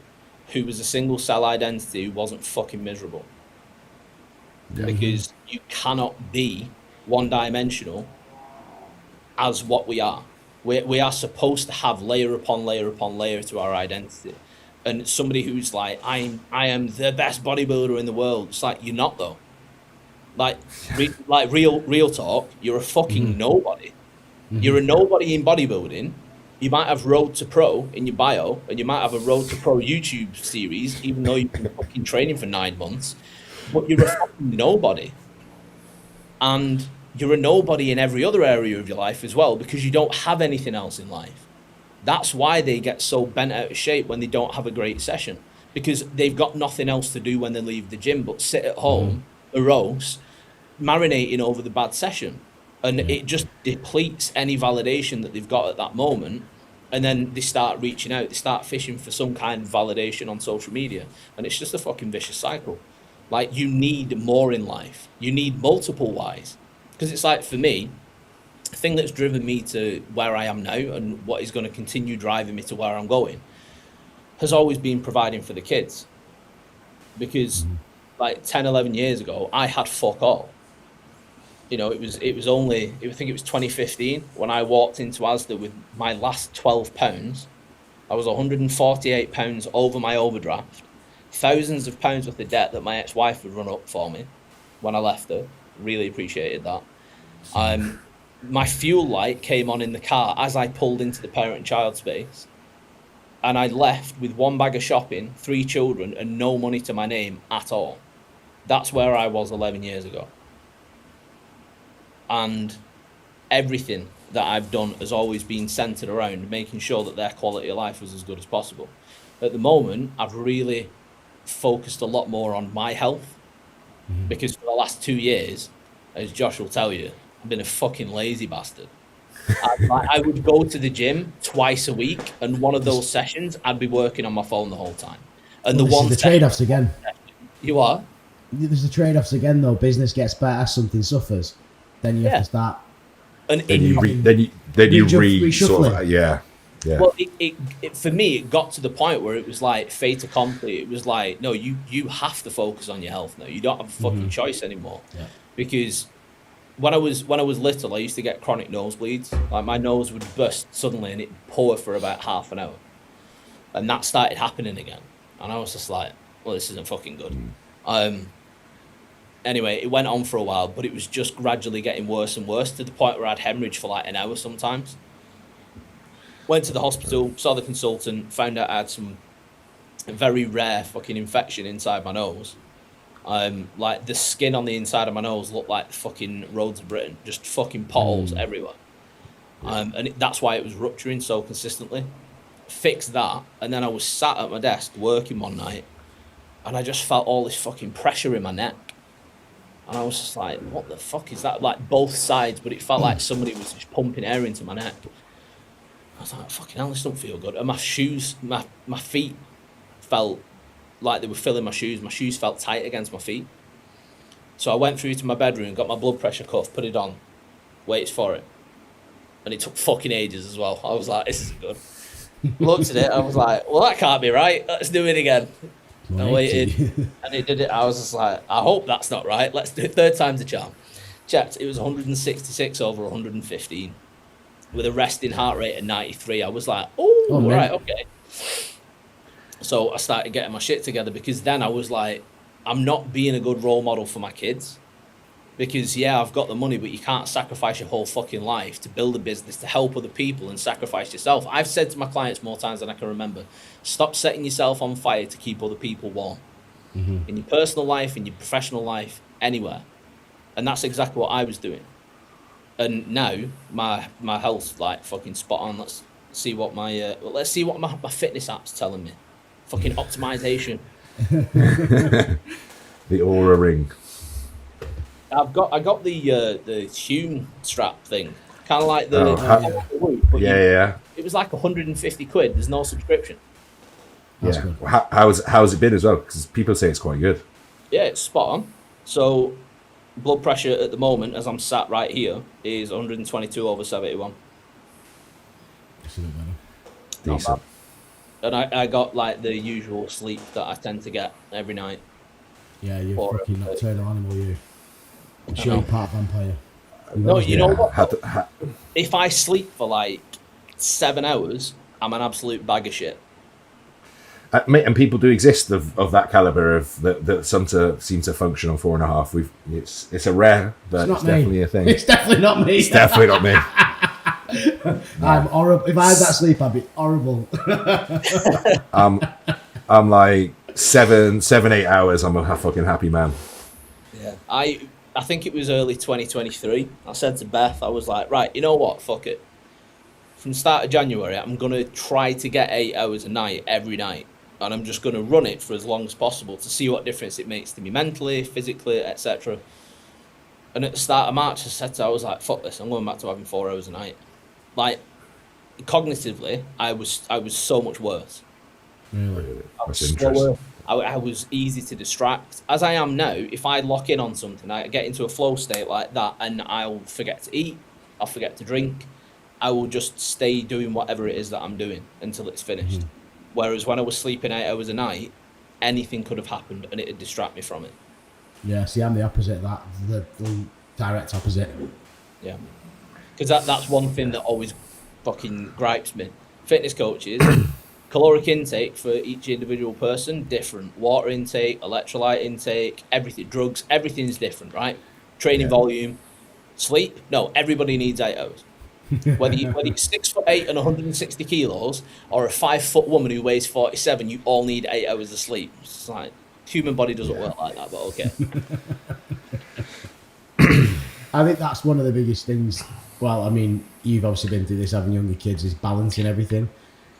who was a single cell identity who wasn't fucking miserable. Yeah. Because you cannot be one-dimensional as what we are. We are supposed to have layer upon layer upon layer to our identity. And somebody who's like, I am the best bodybuilder in the world. It's like, you're not though. Like real talk, you're a fucking nobody. Mm-hmm. You're a nobody in bodybuilding. You might have Road to Pro in your bio, and you might have a Road to Pro YouTube series, even though you've been fucking training for 9 months. But you're a fucking nobody. And you're a nobody in every other area of your life as well, because you don't have anything else in life. That's why they get so bent out of shape when they don't have a great session, because they've got nothing else to do when they leave the gym but sit at home, roast, marinating over the bad session. And it just depletes any validation that they've got at that moment. And then they start reaching out, they start fishing for some kind of validation on social media. And it's just a fucking vicious cycle. Like, you need more in life. You need multiple whys. Because it's like, for me, thing that's driven me to where I am now and what is going to continue driving me to where I'm going has always been providing for the kids. Because like 10, 11 years ago, I had fuck all. You know, it was only, I think it was 2015 when I walked into Asda with my last £12. I was £148 over my overdraft, thousands of pounds worth of debt that my ex-wife had run up for me when I left her. Really appreciated that. My fuel light came on in the car as I pulled into the parent and child space, and I left with 1 bag of shopping, 3 children, and no money to my name at all. That's where I was 11 years ago. And everything that I've done has always been centered around making sure that their quality of life was as good as possible. At the moment, I've really focused a lot more on my health, because for the last 2 years, as Josh will tell you, I've been a fucking lazy bastard. I would go to the gym twice a week, and one of those sessions, I'd be working on my phone the whole time. And Well, the trade-offs again. You are? There's the trade-offs again, though. Business gets better, something suffers. Then you have to start. And then you sort of, yeah. Well, it for me, it got to the point where it was like fait accompli. It was like, no, you have to focus on your health now. You don't have a fucking choice anymore. Yeah. Because when I was little, I used to get chronic nosebleeds. Like my nose would burst suddenly and it'd pour for about half an hour, and that started happening again. And I was just like, well, this isn't fucking good. Anyway, it went on for a while, but it was just gradually getting worse and worse to the point where I'd hemorrhage for like an hour sometimes. Went to the hospital, saw the consultant, found out I had some very rare fucking infection inside my nose. Like the skin on the inside of my nose looked like fucking roads of Britain, just fucking potholes everywhere. And that's why it was rupturing so consistently. Fixed that, and then I was sat at my desk working one night, and I just felt all this fucking pressure in my neck. And I was just like, what the fuck is that? Like both sides, but it felt like somebody was just pumping air into my neck. I was like, fucking hell, this don't feel good. And my shoes, my feet felt like they were filling my shoes. My shoes felt tight against my feet. So I went through to my bedroom, got my blood pressure cuff, put it on, waits for it. And it took fucking ages as well. I was like, this is good. Looked at it, I was like, well, that can't be right. Let's do it again. I waited, and it did it. I was just like, I hope that's not right. Let's do it. Third time's a charm. Checked. It was 166 over 115 with a resting heart rate of 93. I was like, oh right, okay. So I started getting my shit together, because then I was like, I'm not being a good role model for my kids. Because, yeah, I've got the money, but you can't sacrifice your whole fucking life to build a business, to help other people, and sacrifice yourself. I've said to my clients more times than I can remember, stop setting yourself on fire to keep other people warm. In your personal life, in your professional life, anywhere. And that's exactly what I was doing. And now, my health's like fucking spot on. Let's see what my fitness app's telling me. Fucking optimization. The Aura Ring. I got the Hume strap thing, kind of like the It was like 150 quid. There's no subscription. That's good. How's it been as well? Because people say it's quite good. Yeah, it's spot on. So blood pressure at the moment, as I'm sat right here, is 122 over 71. Decent. And I got like the usual sleep that I tend to get every night. Yeah, you're fucking nocturnal animal, you. I'm sure you're part vampire. No, you know what? If I sleep for like 7 hours, I'm an absolute bag of shit. Mate, and people do exist of that caliber of that some seem to function on 4.5. It's a rare, but it's definitely a thing. It's definitely not me. It's definitely not me. I'm horrible. If I had that sleep, I'd be horrible. I'm like 7-8 hours. I'm a fucking happy man. Yeah, I think it was early 2023. I said to Beth, I was like, right, you know what? Fuck it. From the start of January, I'm going to try to get 8 hours a night every night. And I'm just going to run it for as long as possible to see what difference it makes to me mentally, physically, etc. And at the start of March, I was like, fuck this. I'm going back to having 4 hours a night. Like, cognitively, I was so much worse. Really? That's interesting. I was easy to distract. As I am now, if I lock in on something, I get into a flow state like that and I'll forget to eat. I'll forget to drink. I will just stay doing whatever it is that I'm doing until it's finished. Whereas when I was sleeping 8 hours a night, anything could have happened and it'd distract me from it. Yeah, see, I'm the opposite of that. The direct opposite. Yeah. Because that's one thing that always fucking gripes me. Fitness coaches, caloric intake for each individual person, different. Water intake, electrolyte intake, everything, drugs, everything's different, right? Training volume, sleep. No, everybody needs 8 hours. Whether you're 6'8" and 160 kilos, or a 5 foot woman who weighs 47, you all need 8 hours of sleep. It's like human body doesn't work like that, but okay. I think that's one of the biggest things. Well, I mean, you've obviously been through this having younger kids, is balancing everything.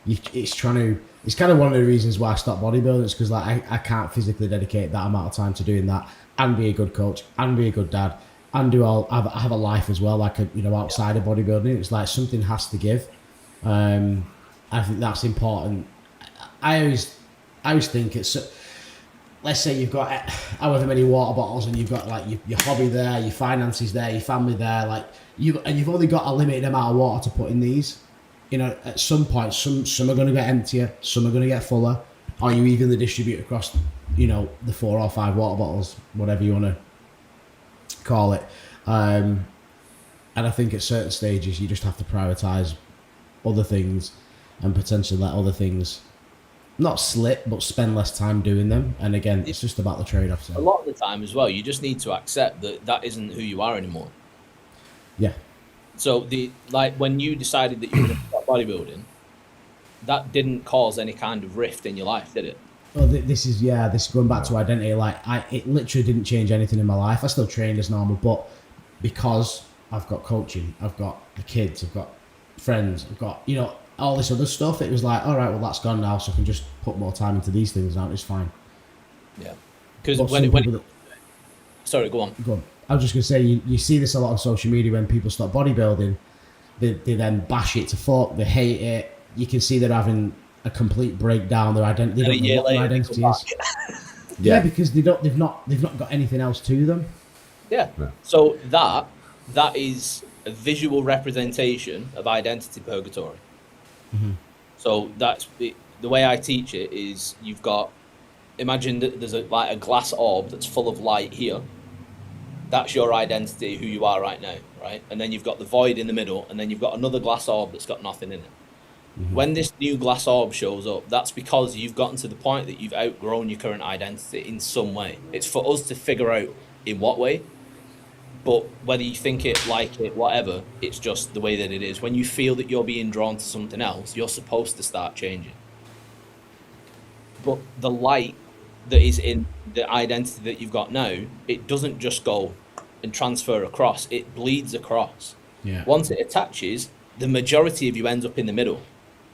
It's kind of one of the reasons why I stopped bodybuilding. It's because like I can't physically dedicate that amount of time to doing that and be a good coach and be a good dad and have a life as well, like outside of bodybuilding. It's like something has to give. I think that's important. I always think it's. Let's say you've got however many water bottles and you've got like your hobby there, your finances there, your family there, like you've only got a limited amount of water to put in these. At some point, some are going to get emptier, some are going to get fuller, or you evenly distribute across, the 4 or 5 water bottles, whatever you want to call it. And I think at certain stages, you just have to prioritize other things and potentially let other things not slip, but spend less time doing them. And again, it's just about the trade-off. So. A lot of the time as well, you just need to accept that isn't who you are anymore. Yeah. So when you decided that you were going to start bodybuilding, that didn't cause any kind of rift in your life, did it? Well, this is going back to identity. Like it literally didn't change anything in my life. I still trained as normal, but because I've got coaching, I've got the kids, I've got friends, I've got all this other stuff, it was like, all right, well, that's gone now, so I can just put more time into these things now. It's fine. Yeah. Because sorry, go on. Go on. I was just going to say, you see this a lot on social media when people start bodybuilding. They then bash it to fuck. They hate it. You can see they're having a complete breakdown. Their identity. They don't know what their identity is. Yeah, because they've not got anything else to them. Yeah. No. So that is a visual representation of identity purgatory. Mm-hmm. So that's the way I teach it is you've got, imagine that there's a glass orb that's full of light here. That's your identity, who you are right now, right? And then you've got the void in the middle, and then you've got another glass orb that's got nothing in it. Mm-hmm. When this new glass orb shows up, that's because you've gotten to the point that you've outgrown your current identity in some way. It's for us to figure out in what way. But whether you think it, like it, whatever, it's just the way that it is. When you feel that you're being drawn to something else, you're supposed to start changing. But the light that is in the identity that you've got now, it doesn't just go and transfer across, it bleeds across. Yeah. Once it attaches, the majority of you ends up in the middle,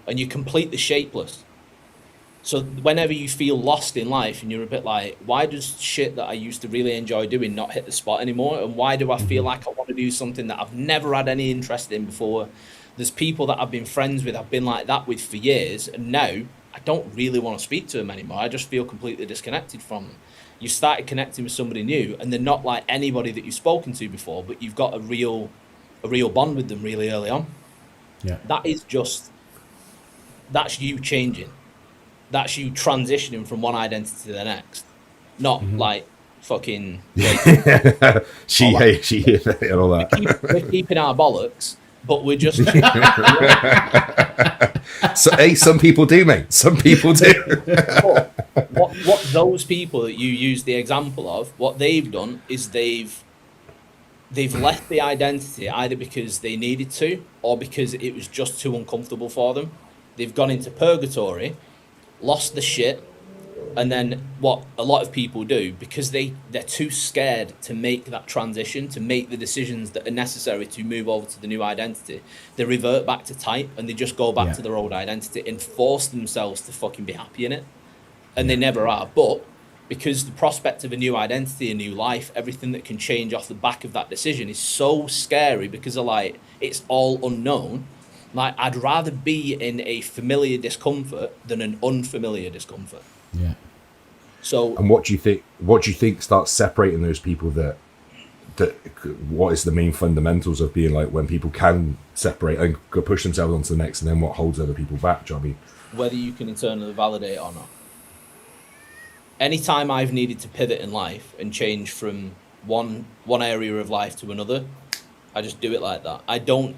and you're completely shapeless. So whenever you feel lost in life and you're a bit like, why does shit that I used to really enjoy doing not hit the spot anymore? And why do I feel like I want to do something that I've never had any interest in before? There's people that I've been friends with, I've been like that with for years, and now I don't really want to speak to them anymore. I just feel completely disconnected from them. You started connecting with somebody new, and they're not like anybody that you've spoken to before, but you've got a real bond with them really early on. Yeah. That's you changing. That's you transitioning from one identity to the next. Not like fucking... she and all that. We're keeping our bollocks, but we're just... So, some people do, mate. Some people do. what those people that you use the example of, what they've done is they've left the identity either because they needed to or because it was just too uncomfortable for them. They've gone into purgatory, lost the shit, and then what a lot of people do, because they're too scared to make that transition, to make the decisions that are necessary to move over to the new identity, they revert back to type and they just go back to their old identity and force themselves to fucking be happy in it. And they never are. But because the prospect of a new identity, a new life, everything that can change off the back of that decision is so scary because of like, it's all unknown. Like, I'd rather be in a familiar discomfort than an unfamiliar discomfort. Yeah. So. And what do you think starts separating those people that what is the main fundamentals of being like when people can separate and go push themselves onto the next, and then what holds other people back? Do you know what I mean? Whether you can internally validate it or not. Anytime I've needed to pivot in life and change from one area of life to another, I just do it like that. I don't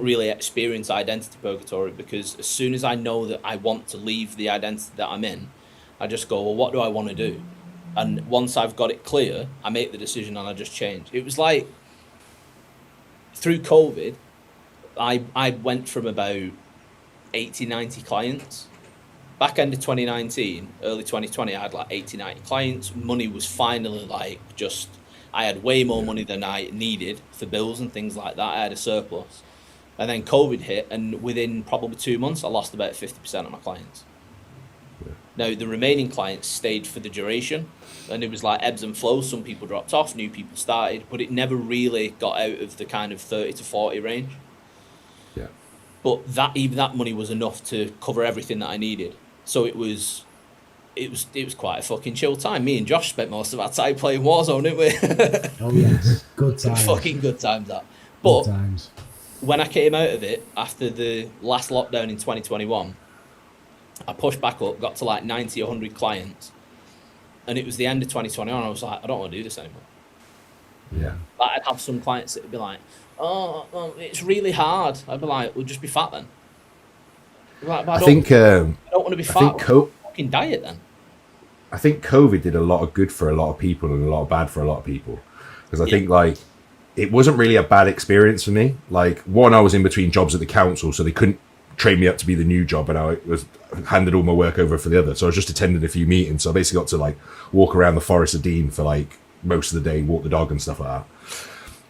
really experience identity purgatory, because as soon as I know that I want to leave the identity that I'm in, I just go, well, what do I want to do? And once I've got it clear, I make the decision and I just change. It was like through COVID, I went from about 80, 90 clients. Back end of 2019, early 2020, I had like 80, 90 clients. Money was finally like just, I had way more money than I needed for bills and things like that. I had a surplus. And then COVID hit, and within probably 2 months, I lost about 50% of my clients. Yeah. Now, the remaining clients stayed for the duration, and it was like ebbs and flows. Some people dropped off, new people started, but it never really got out of the kind of 30 to 40 range. Yeah. But even that money was enough to cover everything that I needed. So it was quite a fucking chill time. Me and Josh spent most of our time playing Warzone, didn't we? Oh yes, good times. Fucking good times that. But good times. When I came out of it after the last lockdown in 2021, I pushed back up, got to like 90, 100 clients, and it was the end of 2021. I was like, I don't want to do this anymore. Yeah. Like, I'd have some clients that would be like, oh, well, it's really hard. I'd be like, well, just be fat then. Like, I don't want to be fat. Fucking diet then. I think COVID did a lot of good for a lot of people and a lot of bad for a lot of people, because I think like it wasn't really a bad experience for me. Like, one, I was in between jobs at the council, so they couldn't train me up to be the new job, and I was handed all my work over for the other. So I was just attending a few meetings. So I basically got to like walk around the Forest of Dean for like most of the day, walk the dog and stuff like that.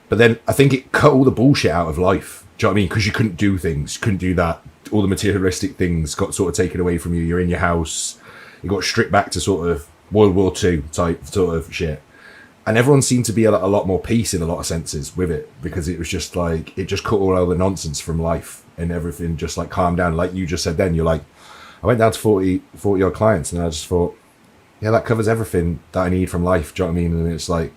But then I think it cut all the bullshit out of life. Do you know what I mean? Because you couldn't do things, couldn't do that. All the materialistic things got sort of taken away from you. You're in your house. You got stripped back to sort of World War II type sort of shit. And everyone seemed to be a lot more peace in a lot of senses with it, because it was just like, it just cut all the nonsense from life, and everything just like calmed down. Like you just said then, you're like, I went down to 40 odd clients, and I just thought, yeah, that covers everything that I need from life. Do you know what I mean? And it's like,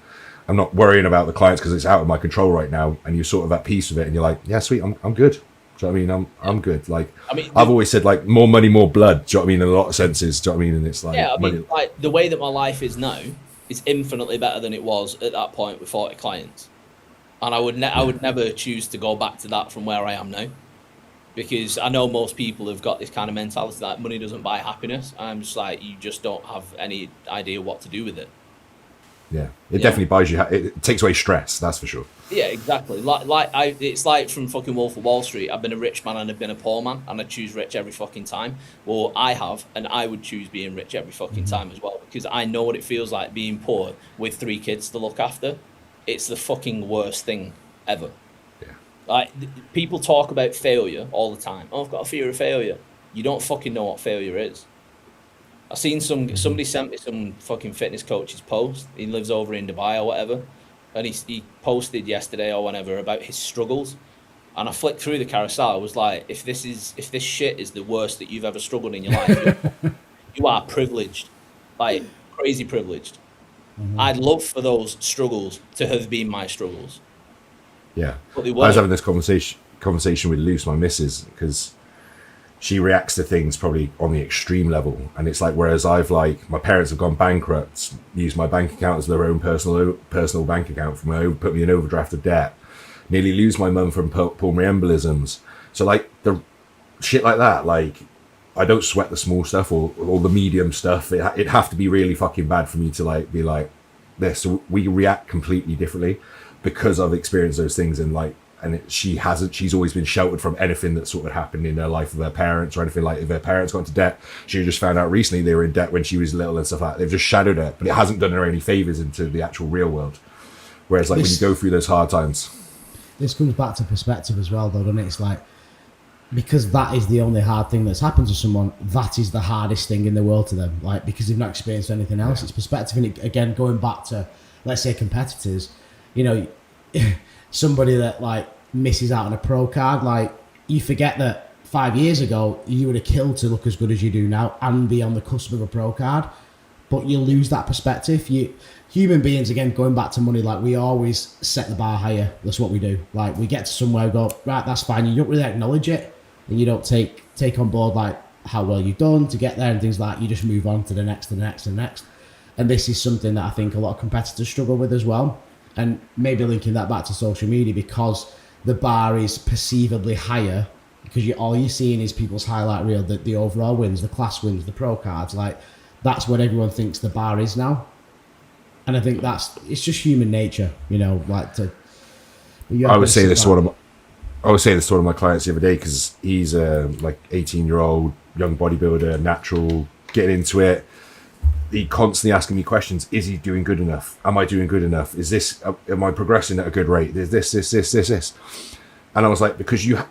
I'm not worrying about the clients because it's out of my control right now. And you're sort of at peace with it, and you're like, yeah, sweet, I'm good. Do you know what I mean? I'm good. Like, I mean, I've always said like more money, more blood. Do you know what I mean? In a lot of senses. Do you know what I mean? And it's like, yeah, I mean, like the way that my life is now is infinitely better than it was at that point with 40 clients. And I would never choose to go back to that from where I am now, because I know most people have got this kind of mentality that money doesn't buy happiness. And I'm just like, you just don't have any idea what to do with it. Yeah, it definitely buys you. It takes away stress. That's for sure. Yeah, exactly. It's like from fucking Wolf of Wall Street. I've been a rich man and I've been a poor man, and I choose rich every fucking time. Well, I have, and I would choose being rich every fucking time as well, because I know what it feels like being poor with 3 kids to look after. It's the fucking worst thing ever. Yeah. Like, people talk about failure all the time. Oh, I've got a fear of failure. You don't fucking know what failure is. I seen somebody sent me some fucking fitness coach's post. He lives over in Dubai or whatever, and he posted yesterday or whenever about his struggles. And I flicked through the carousel. I was like, if this shit is the worst that you've ever struggled in your life, you are privileged, like crazy privileged. Mm-hmm. I'd love for those struggles to have been my struggles. Yeah, I was having this conversation with Luce, my missus, because she reacts to things probably on the extreme level. And it's like, whereas I've like, my parents have gone bankrupt, used my bank account as their own personal bank account put me in overdraft of debt, nearly lose my mum from pulmonary embolisms. So like the shit like that, like I don't sweat the small stuff or the medium stuff. It'd have to be really fucking bad for me to like be like this. So we react completely differently because I've experienced those things, and like, and she's always been sheltered from anything that sort of happened in her life with her parents or anything. Like if her parents got into debt, she just found out recently they were in debt when she was little and stuff like that. They've just shadowed her, but it hasn't done her any favors into the actual real world. Whereas like when you go through those hard times, this comes back to perspective as well, though, doesn't it? It's like, because that is the only hard thing that's happened to someone, that is the hardest thing in the world to them. Like, because they've not experienced anything else. It's perspective. And again, going back to, let's say, competitors, you know, somebody that like misses out on a pro card, like you forget that 5 years ago you would have killed to look as good as you do now and be on the cusp of a pro card. but you lose that perspective. Human beings, again, going back to money, like we always set the bar higher. That's what we do. Like we get to somewhere, go, right, that's fine. You don't really acknowledge it, and you don't take on board like how well you've done to get there and things like that. You just move on to the next, the next, and next. And this is something that I think a lot of competitors struggle with as well. And maybe linking that back to social media, because the bar is perceivably higher, because all you're seeing is people's highlight reel, the overall wins, the class wins, the pro cards. Like that's what everyone thinks the bar is now. And I think it's just human nature, like to. I would say this to one of my clients the other day, because he's a 18-year-old young bodybuilder, natural, getting into it. He constantly asking me questions. Is he doing good enough? Am I doing good enough? Am I progressing at a good rate? There's this. And I was like,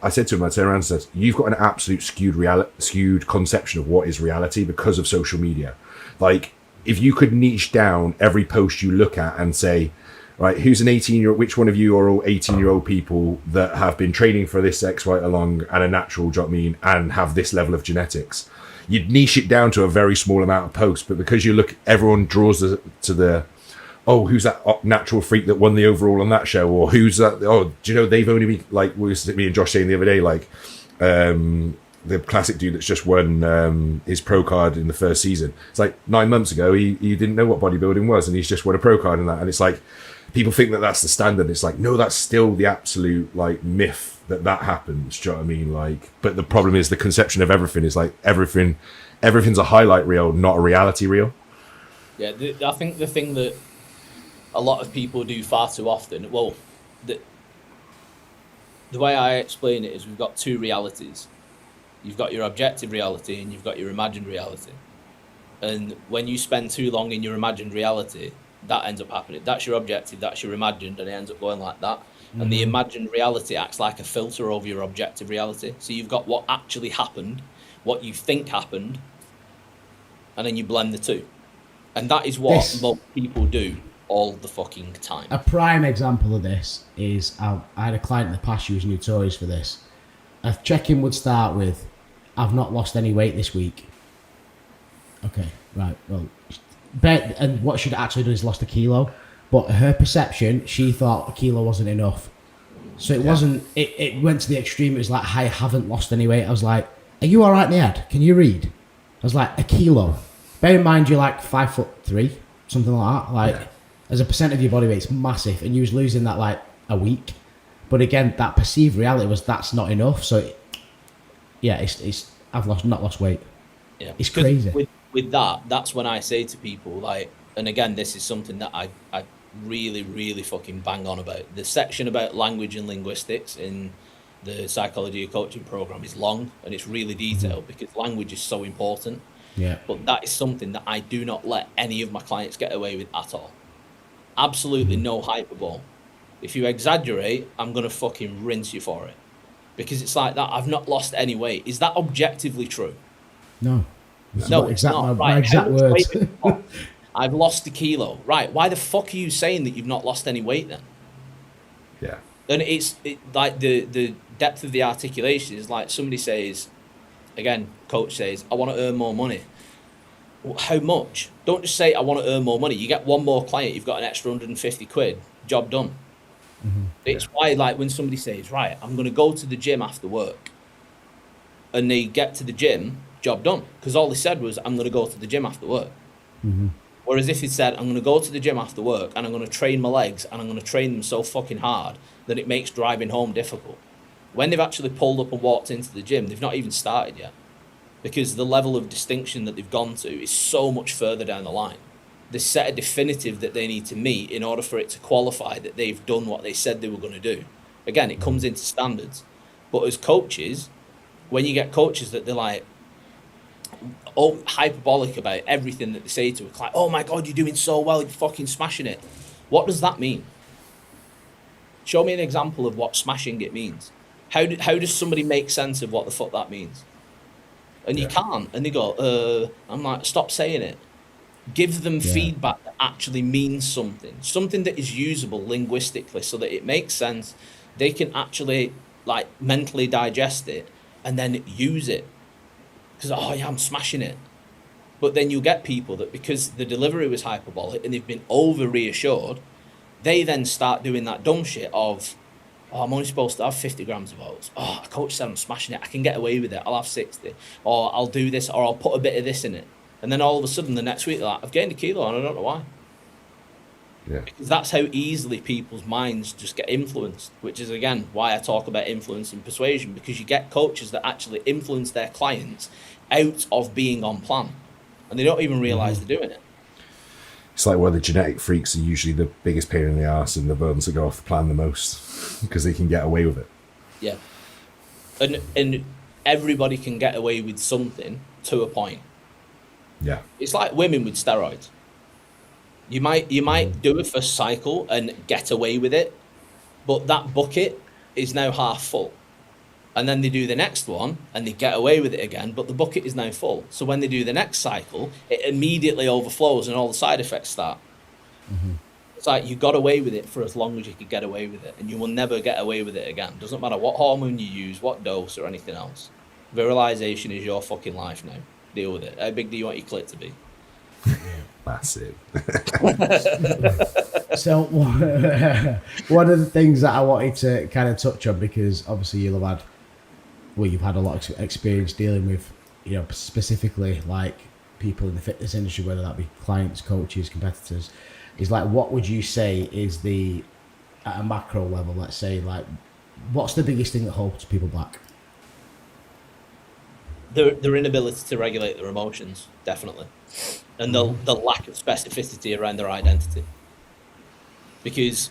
I said to him, I turned around and said, you've got an absolute skewed conception of what is reality because of social media. Like, if you could niche down every post you look at and say, right, who's an 18-year-old, which one of you are all 18-year-old people that have been training for this X right along and a natural, do you know what I mean, and have this level of genetics? You'd niche it down to a very small amount of posts, but because everyone draws to the, oh, who's that natural freak that won the overall on that show, or who's that? Oh, do you know they've only been like me and Josh saying the other day, like the classic dude that's just won his pro card in the first season. It's like 9 months ago he didn't know what bodybuilding was, and he's just won a pro card in that, and it's like people think that that's the standard. It's like, no, that's still the absolute like myth that happens. Do you know what I mean? Like, but the problem is the conception of everything is like everything's a highlight reel, not a reality reel. Yeah, I think the thing that a lot of people do far too often, well, the way I explain it is we've got two realities. You've got your objective reality and you've got your imagined reality. And when you spend too long in your imagined reality, that ends up happening. That's your objective, that's your imagined, and it ends up going like that. Mm-hmm. And the imagined reality acts like a filter over your objective reality. So you've got what actually happened, what you think happened, and then you blend the two. And that is what most people do all the fucking time. A prime example of this is I had a client in the past who was notorious for this. A check-in would start with, I've not lost any weight this week. Okay, right, well, and what she'd actually done is lost a kilo, but her perception, she thought a kilo wasn't enough. So it wasn't, it went to the extreme. It was like, I haven't lost any weight. I was like, are you all right in the head? Can you read? I was like, a kilo. Bear in mind, you're like 5'3", something like that. Like, as a percent of your body weight, it's massive. And you was losing that like a week. But again, that perceived reality was that's not enough. So, I've not lost weight. Yeah, it's crazy. With that's when I say to people, like, and again, this is something that I really, really fucking bang on about. The section about language and linguistics in the psychology of coaching program is long and it's really detailed because language is so important. Yeah. But that is something that I do not let any of my clients get away with at all. Absolutely no hyperbole. If you exaggerate, I'm going to fucking rinse you for it. Because it's like that. I've not lost any weight. Is that objectively true? No. No, it's not. My exact words. I've lost a kilo. Right. Why the fuck are you saying that you've not lost any weight then? Yeah. And it's like the depth of the articulation is like somebody says, again, coach says, I want to earn more money. Well, how much? Don't just say, I want to earn more money. You get one more client, you've got an extra 150 quid. Job done. Mm-hmm. It's why, like, when somebody says, right, I'm going to go to the gym after work, and they get to the gym, job done. Because all they said was, I'm going to go to the gym after work. Mm-hmm. Whereas if he said, I'm going to go to the gym after work, and I'm going to train my legs, and I'm going to train them so fucking hard that it makes driving home difficult. When they've actually pulled up and walked into the gym, they've not even started yet. Because the level of distinction that they've gone to is so much further down the line. They set a definitive that they need to meet in order for it to qualify that they've done what they said they were going to do. Again, it comes into standards. But as coaches, when you get coaches that they're like, oh, hyperbolic about everything that they say to a client, oh my God, you're doing so well, you're fucking smashing it. What does that mean? Show me an example of what smashing it means. How does somebody make sense of what the fuck that means? And you can't. And they go, I'm like, stop saying it. Give them feedback that actually means something. Something that is usable linguistically so that it makes sense. They can actually like mentally digest it and then use it. Because, oh yeah, I'm smashing it. But then you get people that, because the delivery was hyperbolic and they've been over reassured, they then start doing that dumb shit of, oh, I'm only supposed to have 50 grams of oats. Oh, a coach said I'm smashing it. I can get away with it. I'll have 60. Or I'll do this, or I'll put a bit of this in it. And then all of a sudden the next week, they're like, I've gained a kilo and I don't know why. Yeah. Because that's how easily people's minds just get influenced, which is, again, why I talk about influence and persuasion, because you get coaches that actually influence their clients out of being on plan. And they don't even realise they're doing it. It's like, well, the genetic freaks are usually the biggest pain in the arse and the ones that go off the plan the most because they can get away with it. Yeah. And everybody can get away with something to a point. Yeah. It's like women with steroids. You might do a first cycle and get away with it, but that bucket is now half full. And then they do the next one and they get away with it again, but the bucket is now full. So when they do the next cycle, it immediately overflows and all the side effects start. It's like, you got away with it for as long as you could get away with it, and you will never get away with it again. Doesn't matter what hormone you use, what dose or anything else. Virilization is your fucking life now. Deal with it. How big do you want your clit to be? Massive. So one of the things that I wanted to kind of touch on, because obviously you've had a lot of experience dealing with, specifically like people in the fitness industry, whether that be clients, coaches, competitors, is like, what would you say is at a macro level, let's say, like, what's the biggest thing that holds people back? Their inability to regulate their emotions, definitely. And the lack of specificity around their identity. Because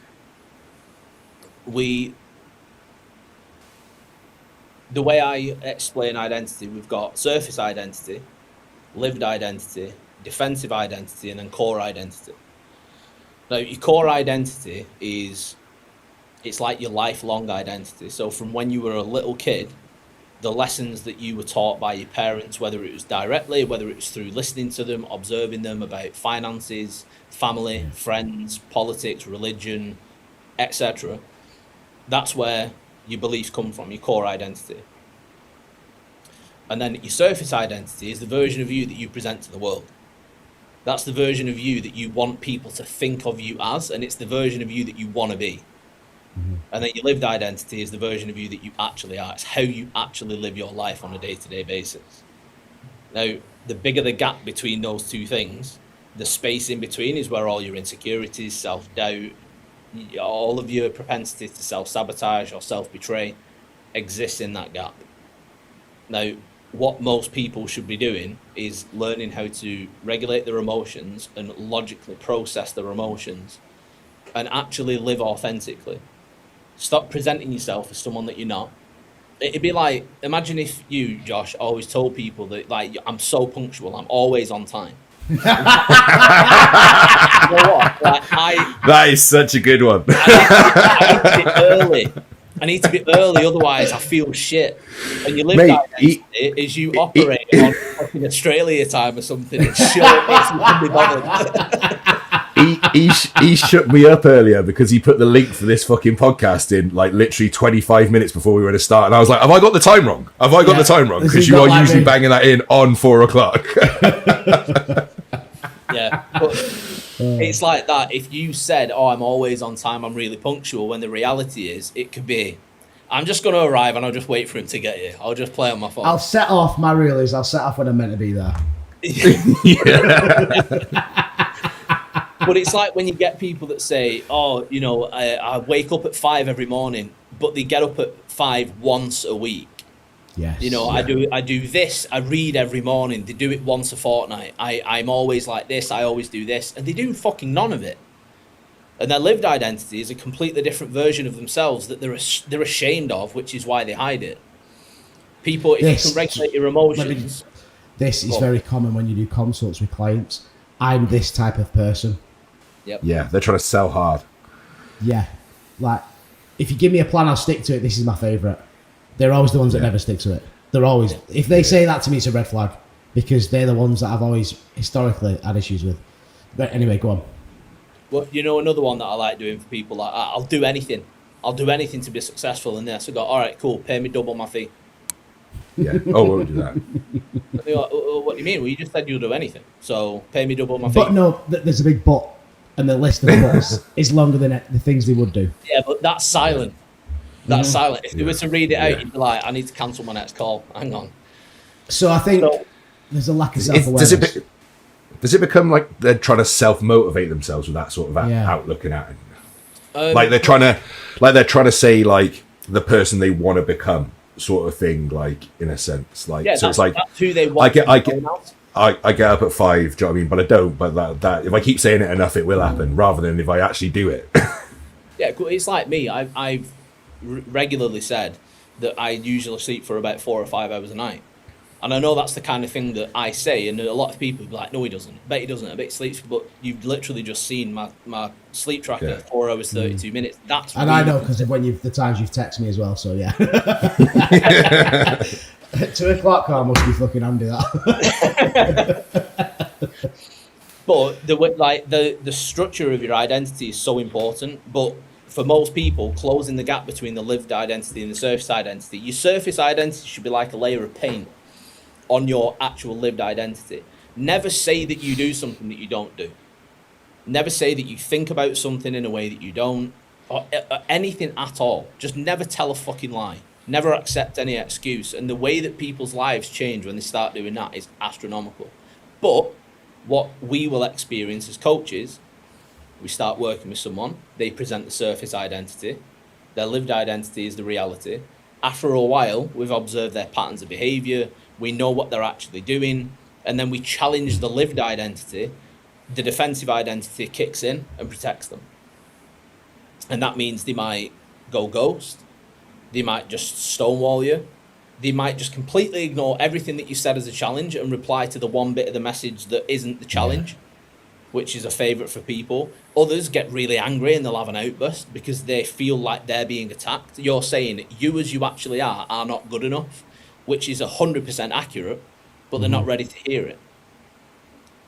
the way I explain identity, we've got surface identity, lived identity, defensive identity, and then core identity. Now, your core identity it's like your lifelong identity. So from when you were a little kid, the lessons that you were taught by your parents, whether it was directly, whether it was through listening to them, observing them about finances, family, friends, politics, religion, etc. That's where your beliefs come from, your core identity. And then your surface identity is the version of you that you present to the world. That's the version of you that you want people to think of you as, and it's the version of you that you want to be. And then your lived identity is the version of you that you actually are. It's how you actually live your life on a day-to-day basis. Now, the bigger the gap between those two things, the space in between is where all your insecurities, self-doubt, all of your propensity to self-sabotage or self-betray exists in that gap. Now, what most people should be doing is learning how to regulate their emotions and logically process their emotions and actually live authentically. Stop presenting yourself as someone that you're not. It'd be like, imagine if you, Josh, always told people that, like, I'm so punctual, I'm always on time. You know what? Like, that is such a good one. I need to be early, otherwise I feel shit. And you live that identity is you operate on fucking Australia time or something. It's short, makes you couldn't be bothered. He shook me up earlier because he put the link for this fucking podcast in like literally 25 minutes before we were going to start, and I was like, have I got the time wrong? Because you are usually banging that in on 4 o'clock. Yeah, but it's like that. If you said, oh, I'm always on time, I'm really punctual, when the reality is it could be, I'm just going to arrive and I'll just wait for him to get here. I'll just play on my phone. I'll set off when I'm meant to be there. But it's like when you get people that say, oh, I wake up at 5 every morning, but they get up at 5 once a week. Yes. I do this, I read every morning, they do it once a fortnight. I'm always like this, I always do this, and they do fucking none of it. And their lived identity is a completely different version of themselves that they're ashamed of, which is why they hide it. People, if you can regulate your emotions... This is very common when you do consults with clients. I'm this type of person. Yep. Yeah, they're trying to sell hard. Yeah. Like, if you give me a plan, I'll stick to it. This is my favourite. They're always the ones that never stick to it. They're always... If they say that to me, it's a red flag. Because they're the ones that I've always historically had issues with. But anyway, go on. Well, another one that I like doing for people, like, I'll do anything. I'll do anything to be successful in this. I go, all right, cool, pay me double my fee. Yeah. Oh, we won't do that. And they're like, what do you mean? Well, you just said you'll do anything. So pay me double my fee. But no, there's a big but, and the list of buts is longer than the things they would do. Yeah, but that's silent. That's silent. If you Yeah. were to read it out, Yeah. you'd be like, I need to cancel my next call. Hang on. So I think So- there's a lack of Does self-awareness. does it become like they're trying to self-motivate themselves with that sort of Yeah. outlook and attitude? Like they're trying to say like the person they want to become, sort of thing. Like in a sense, like Yeah, so that's, it's like that's who they want. I get to go out. I get up at 5. Do you know what I mean? But I don't. But that if I keep saying it enough, it will happen. Rather than if I actually do it. Yeah, it's like me. I've regularly said that I usually sleep for about 4 or 5 hours a night. And I know that's the kind of thing that I say, and a lot of people be like, no, he doesn't. I bet he doesn't. I bet he sleeps. But you've literally just seen my sleep tracker, Yeah. 4 hours, 32 minutes. That's And really I know because of the times you've texted me as well. So yeah. 2 o'clock car must be fucking handy. That. But the structure of your identity is so important. But for most people, closing the gap between the lived identity and the surface identity, your surface identity should be like a layer of paint on your actual lived identity. Never say that you do something that you don't do. Never say that you think about something in a way that you don't, or anything at all. Just never tell a fucking lie. Never accept any excuse. And the way that people's lives change when they start doing that is astronomical. But what we will experience as coaches, we start working with someone, they present the surface identity, their lived identity is the reality. After a while, we've observed their patterns of behavior, we know what they're actually doing, and then we challenge the lived identity. The defensive identity kicks in and protects them. And that means they might go ghost, they might just stonewall you, they might just completely ignore everything that you said as a challenge and reply to the one bit of the message that isn't the challenge, which is a favourite for people. Others get really angry and they'll have an outburst because they feel like they're being attacked. You're saying you as you actually are not good enough, which is 100% accurate, but they're not ready to hear it.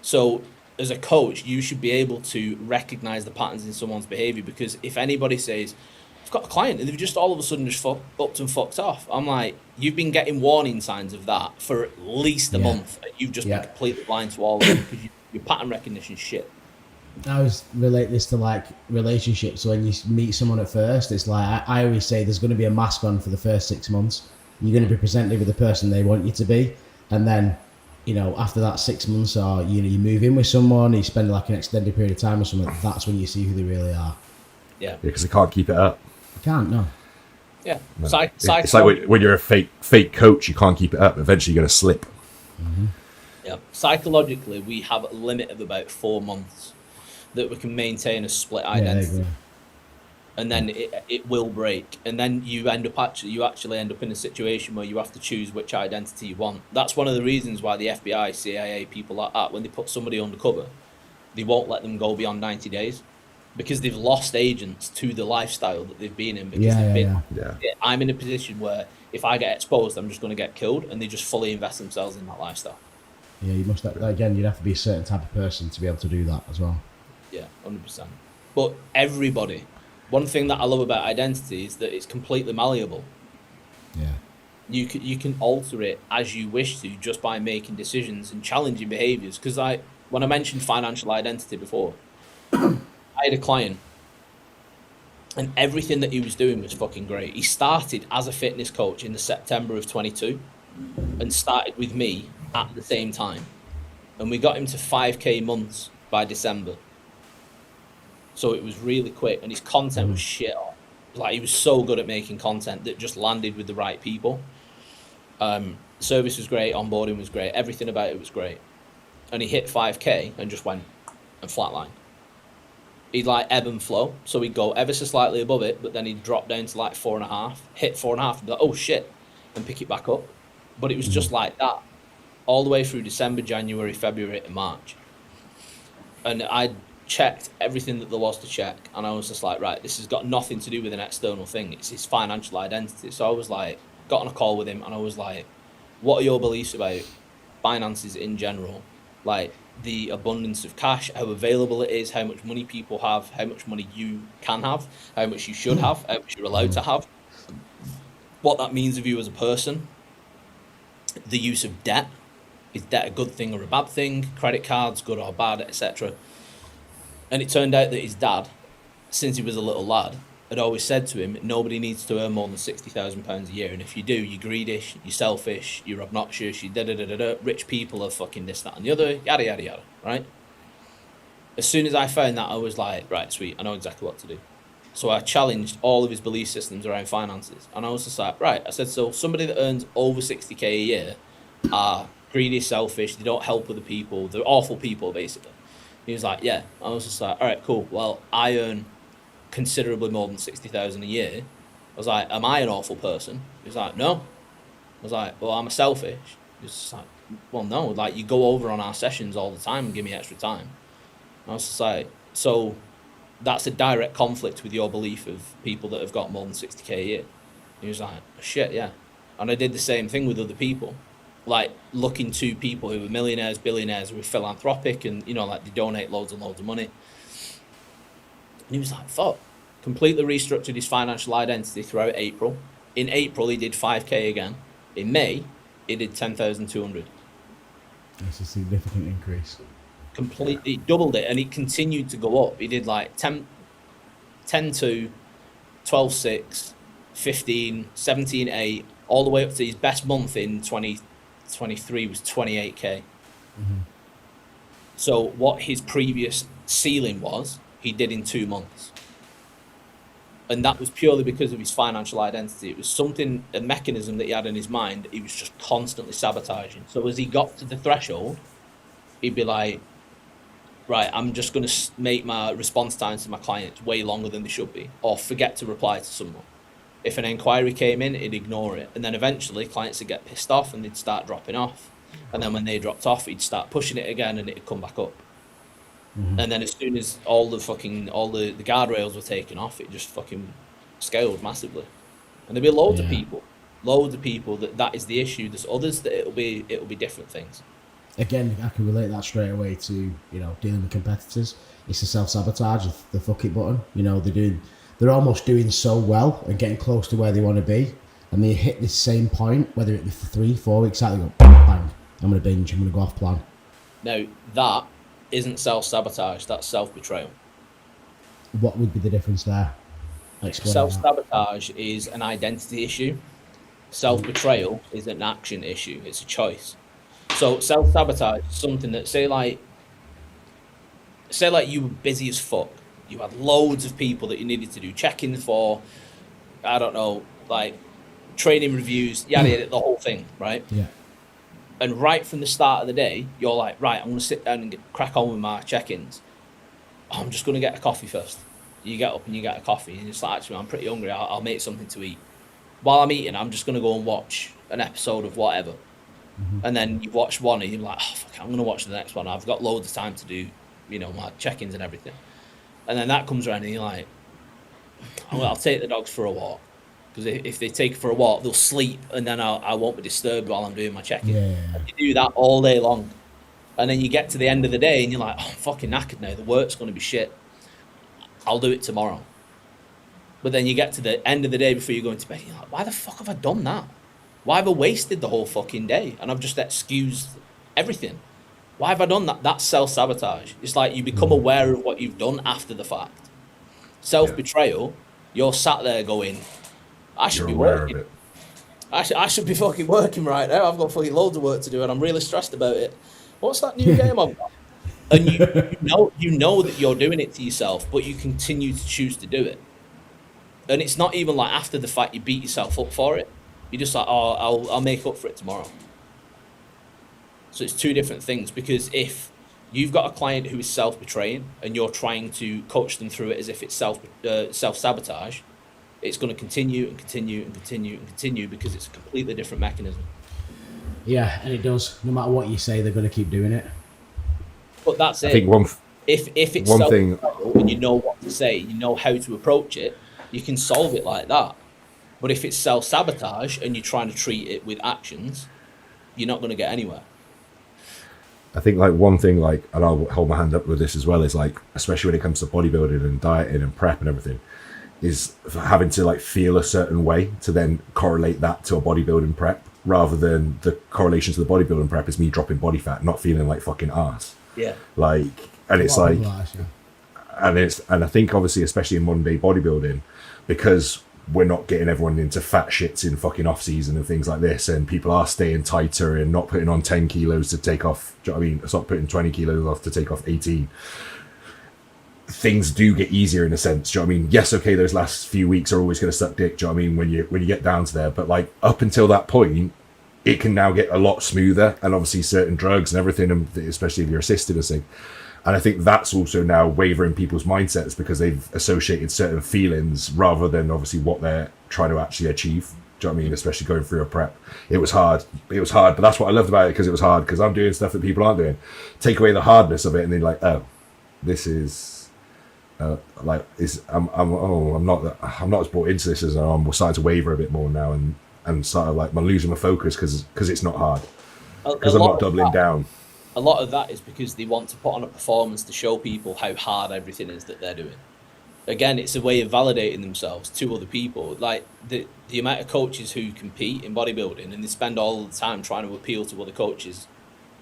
So as a coach, you should be able to recognise the patterns in someone's behaviour, because if anybody says, I've got a client and they've just all of a sudden just upped and fucked off, I'm like, you've been getting warning signs of that for at least a month. And you've just been completely blind to all of it because your pattern recognition shit. I always relate this to like relationships. When you meet someone at first, it's like I always say there's going to be a mask on for the first 6 months. You're going to be presented with the person they want you to be, and then after that 6 months, or you move in with someone, you spend like an extended period of time with someone. That's when you see who they really are. Yeah, because they can't keep it up. You can't, no. Yeah, No. It's like when you're a fake coach, you can't keep it up. Eventually, you're going to slip. Mm-hmm. Yeah, psychologically, we have a limit of about 4 months that we can maintain a split identity, and then it will break, and then you actually end up in a situation where you have to choose which identity you want. That's one of the reasons why the FBI, CIA, people like that, when they put somebody undercover, they won't let them go beyond 90 days. Because they've lost agents to the lifestyle that they've been in. Because I'm in a position where if I get exposed, I'm just going to get killed, and they just fully invest themselves in that lifestyle. Yeah, you must. Again, you'd have to be a certain type of person to be able to do that as well. Yeah, 100%. But everybody, one thing that I love about identity is that it's completely malleable. Yeah. You can alter it as you wish to just by making decisions and challenging behaviors. Because when I mentioned financial identity before. I had a client and everything that he was doing was fucking great. He started as a fitness coach in the September of 22 and started with me at the same time. And we got him to 5K months by December. So it was really quick, and his content was shit on. Like, he was so good at making content that just landed with the right people. Service was great, onboarding was great, everything about it was great. And he hit 5K and just went and flatlined. He'd like ebb and flow, so he'd go ever so slightly above it, but then he'd drop down to like 4.5, hit 4.5, and be like, oh shit, and pick it back up. But it was just like that, all the way through December, January, February, and March. And I checked everything that there was to check, and I was just like, right, this has got nothing to do with an external thing, it's his financial identity. So I was like, got on a call with him, and I was like, what are your beliefs about finances in general? Like, the abundance of cash, how available it is, how much money people have, how much money you can have, how much you should have, how much you're allowed to have, what that means of you as a person. the use of debt. Is debt a good thing or a bad thing? Credit cards, good or bad, etc. And it turned out that his dad, since he was a little lad, had always said to him, nobody needs to earn more than £60,000 a year, and if you do, you're greedy, you're selfish, you're obnoxious, you da-da-da-da-da, rich people are fucking this, that, and the other, yada, yada, yada, right? As soon as I found that, I was like, right, sweet, I know exactly what to do. So I challenged all of his belief systems around finances, and I was just like, right, I said, so somebody that earns over 60k a year are greedy, selfish, they don't help other people, they're awful people, basically. He was like, yeah. I was just like, all right, cool, well, I earn considerably more than 60,000 a year. I was like, am I an awful person? He was like, no. I was like, well, I'm a selfish. He was just like, well, no, like, you go over on our sessions all the time and give me extra time. I was just like, so that's a direct conflict with your belief of people that have got more than 60k a year. He was like, shit, yeah. And I did the same thing with other people, like looking to people who were millionaires, billionaires, who were philanthropic, and, you know, like, they donate loads and loads of money. And he was like, fuck. Completely restructured his financial identity throughout April. In April, he did 5k again. In May, he did 10,200. That's a significant increase. Completely doubled it, and it continued to go up. He did like 10 2, 12 6, 15, 17 8, all the way up to his best month in 2023 was 28k. Mm-hmm. So what his previous ceiling was, he did in 2 months. And that was purely because of his financial identity. It was something, a mechanism that he had in his mind, he was just constantly sabotaging. So as he got to the threshold, he'd be like, right, I'm just going to make my response times to my clients way longer than they should be, or forget to reply to someone. If an inquiry came in, he'd ignore it. And then eventually clients would get pissed off and they'd start dropping off. And then when they dropped off, he'd start pushing it again and it'd come back up. Mm-hmm. And then as soon as all the guardrails were taken off, it just fucking scaled massively. And there'd be loads of people that is the issue. There's others that it'll be different things. Again, I can relate that straight away to, you know, dealing with competitors. It's the self-sabotage, the fuck it button. You know, they're almost doing so well and getting close to where they want to be, and they hit this same point, whether it be for 3-4 weeks out, they go, bang, I'm going to binge, I'm going to go off plan. Now, that isn't self-sabotage, that's self-betrayal. What would be the difference there? Explain Self-sabotage is an identity issue. Self-betrayal is an action issue, it's a choice. So self-sabotage is something that, say like you were busy as fuck. You had loads of people that you needed to do check-ins for, I don't know, like training reviews, yada, yada, the whole thing, right? Yeah. And right from the start of the day, you're like, right, I'm going to sit down and crack on with my check-ins. Oh, I'm just going to get a coffee first. You get up and you get a coffee, and it's like, actually, I'm pretty hungry. I'll make something to eat. While I'm eating, I'm just going to go and watch an episode of whatever. Mm-hmm. And then you watch one and you're like, oh, fuck, I'm going to watch the next one. I've got loads of time to do, you know, my check-ins and everything. And then that comes around and you're like, oh, I'll take the dogs for a walk. Because if they take it for a walk, they'll sleep, and then I won't be disturbed while I'm doing my check-in. Yeah. You do that all day long. And then you get to the end of the day and you're like, oh, I'm fucking knackered now. The work's going to be shit. I'll do it tomorrow. But then you get to the end of the day before you go into bed, and you're like, why the fuck have I done that? Why have I wasted the whole fucking day? And I've just excused everything. Why have I done that? That's self-sabotage. It's like you become aware of what you've done after the fact. Self-betrayal, you're sat there going, I should be working. I should be fucking working right now. I've got fucking loads of work to do and I'm really stressed about it. What's that new game I've got? And you know that you're doing it to yourself, but you continue to choose to do it. And it's not even like after the fact you beat yourself up for it. You're just like, oh, I'll make up for it tomorrow. So it's two different things, because if you've got a client who is self-betraying and you're trying to coach them through it as if it's self-sabotage, it's going to continue and continue and continue and continue because it's a completely different mechanism. Yeah, and it does. No matter what you say, they're going to keep doing it. But that's it. I think if it's one thing, and you know what to say, you know how to approach it, you can solve it like that. But if it's self-sabotage and you're trying to treat it with actions, you're not going to get anywhere. I think like one thing, like, and I'll hold my hand up with this as well, is like, especially when it comes to bodybuilding and dieting and prep and everything, is having to like feel a certain way to then correlate that to a bodybuilding prep. rather than the correlation to the bodybuilding prep is me dropping body fat, not feeling like fucking ass. Yeah. Like, and it's like, and I think obviously, especially in modern day bodybuilding, because we're not getting everyone into fat shits in fucking off season and things like this, and people are staying tighter and not putting on 10 kilos to take off, do you know what I mean? It's not putting 20 kilos off to take off 18. Things do get easier in a sense, do you know what I mean? Yes, okay, those last few weeks are always going to suck dick, do you know what I mean, when you get down to there, but like up until that point, it can now get a lot smoother, and obviously certain drugs and everything, and especially if you're assisted or something. And I think that's also now wavering people's mindsets because they've associated certain feelings rather than obviously what they're trying to actually achieve. Do you know what I mean? Especially going through a prep. It was hard, but that's what I loved about it, because it was hard, because I'm doing stuff that people aren't doing. Take away the hardness of it, and they're like, oh, this is I'm not as bought into this as I'm starting to waver a bit more now, and sort of like I'm losing my focus because it's not hard, because I'm not doubling down. A lot of that is because they want to put on a performance to show people how hard everything is that they're doing. Again, it's a way of validating themselves to other people. Like the amount of coaches who compete in bodybuilding and they spend all the time trying to appeal to other coaches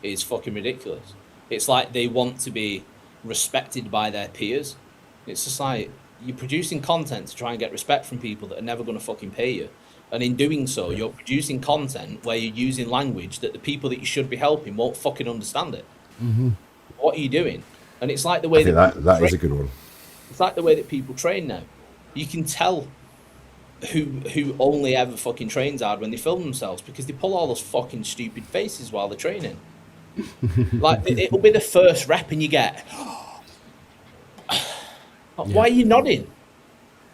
is fucking ridiculous. It's like they want to be respected by their peers. It's just like you're producing content to try and get respect from people that are never going to fucking pay you. And in doing so, you're producing content where you're using language that the people that you should be helping won't fucking understand it. Mm-hmm. What are you doing? And it's like the way that is a good one. It's like the way that people train now. You can tell who only ever fucking trains hard when they film themselves, because they pull all those fucking stupid faces while they're training. Like it'll be the first rep and you get, why are you nodding?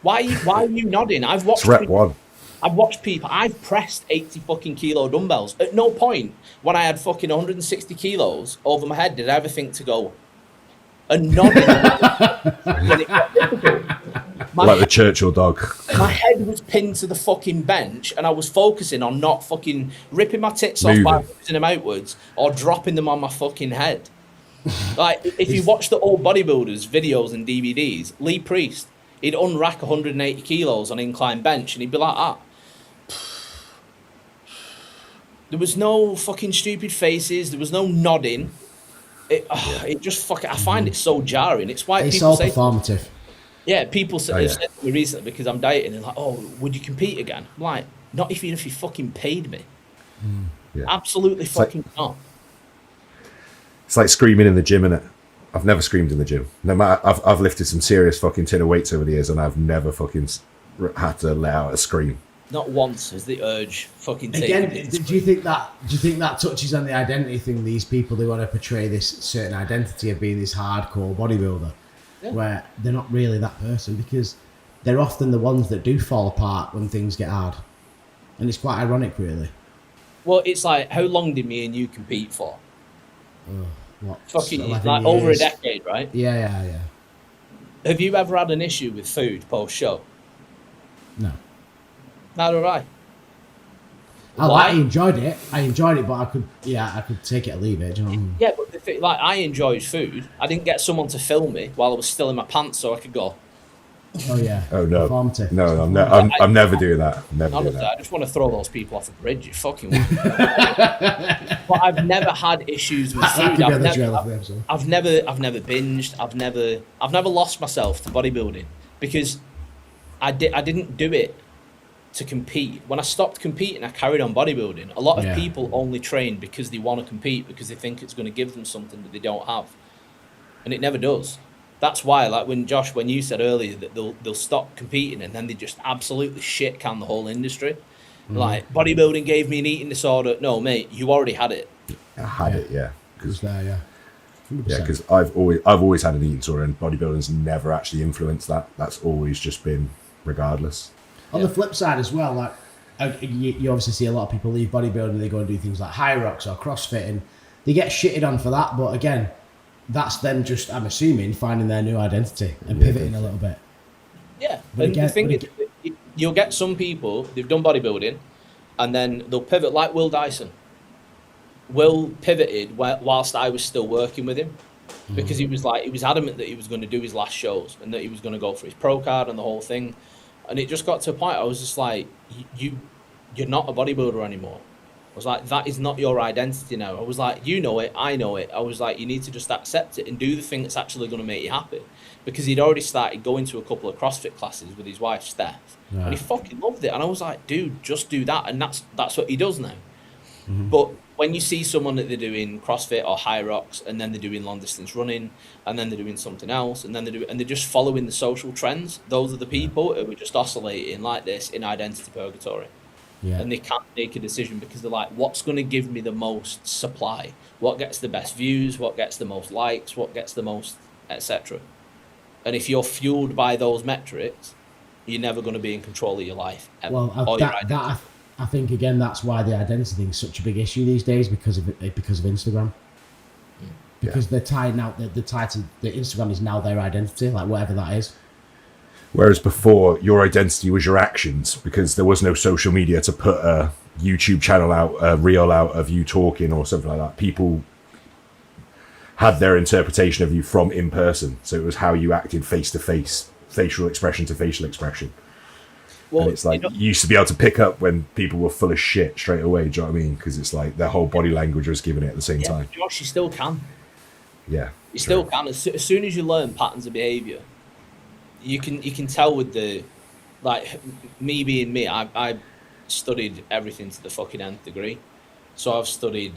Why are you nodding? I've watched rep one. I've watched people. I've pressed 80 fucking kilo dumbbells. At no point when I had fucking 160 kilos over my head did I ever think to go and nod. When it got difficult. Like the Churchill dog. My head was pinned to the fucking bench, and I was focusing on not fucking ripping my tits off by losing them outwards or dropping them on my fucking head. Like if you watch the old bodybuilders videos and DVDs, Lee Priest, he'd unrack 180 kilos on incline bench, and he'd be like that. There was no fucking stupid faces. There was no nodding. It just fucking. I find it so jarring. It's why it's people all say performative. Yeah, people said to me recently, because I'm dieting, and like, oh, would you compete again? I'm like, not even if you fucking paid me. Yeah. Absolutely fucking not. It's like screaming in the gym, innit? I've never screamed in the gym. No matter, I've lifted some serious fucking tin of weights over the years, and I've never fucking had to let out a scream. Not once has the urge fucking again. taken. Do you think that touches on the identity thing? These people, they want to portray this certain identity of being this hardcore bodybuilder, where they're not really that person, because they're often the ones that do fall apart when things get hard, and it's quite ironic, really. Well, it's like, how long did me and you compete for? What? Fucking like over a decade, right? Yeah. Have you ever had an issue with food post show? No. Neither have I. I enjoyed it, but I could take it or leave it. Do you know what I mean? Yeah, but the thing, like, I enjoyed food. I didn't get someone to film me while I was still in my pants so I could go. Oh yeah. Oh no. Performative. No, I'm never doing that. Never doing that. I just want to throw those people off a bridge. You fucking. But I've never had issues with food. I've never binged. I've never lost myself to bodybuilding, because I didn't do it to compete. When I stopped competing, I carried on bodybuilding. A lot of people only train because they want to compete, because they think it's going to give them something that they don't have, and it never does. That's why, like when you said earlier that they'll stop competing and then they just absolutely shit can the whole industry. Like, bodybuilding gave me an eating disorder. No, mate, you already had it. I had it, yeah. Because yeah, 100%. Yeah, because I've always had an eating disorder, and bodybuilding's never actually influenced that. That's always just been regardless. On the flip side as well, like you obviously see a lot of people leave bodybuilding, they go and do things like high rocks or CrossFit, and they get shitted on for that. But again, that's them just, I'm assuming, finding their new identity and pivoting a little bit. Yeah, but the thing is, you'll get some people, they've done bodybuilding, and then they'll pivot, like Will Dyson. Will pivoted whilst I was still working with him, because he was adamant that he was going to do his last shows and that he was going to go for his pro card and the whole thing. And it just got to a point I was just like, you're not a bodybuilder anymore. was like, that is not your identity now. I was like, you know it, I know it. I was like, you need to just accept it and do the thing that's actually going to make you happy. Because he'd already started going to a couple of CrossFit classes with his wife, Steph. Right. And he fucking loved it. And I was like, dude, just do that. And that's what he does now. But when you see someone that they're doing CrossFit or high rocks, and then they're doing long distance running, and then they're doing something else, and then they're just following the social trends, those are the people who are just oscillating like this in identity purgatory. Yeah. And they can't make a decision because they're like, what's going to give me the most supply? What gets the best views? What gets the most likes? What gets the most, etc. And if you're fueled by those metrics, you're never going to be in control of your life. Ever, Well, I think again that's why the identity thing is such a big issue these days because of Instagram. Because they're tied now. They're tied to the Instagram is now their identity, like whatever that is. Whereas before, your identity was your actions because there was no social media to put a YouTube channel out, a reel out of you talking or something like that. People had their interpretation of you from in person. So it was how you acted face to face, facial expression to facial expression. Well, and it's like you used to be able to pick up when people were full of shit straight away. Do you know what I mean? Because it's like their whole body language was given it at the same time. Josh, you still can. Yeah. You still can. As soon as you learn patterns of behaviour, you can tell with the, like, me being me, I studied everything to the fucking nth degree. So I've studied,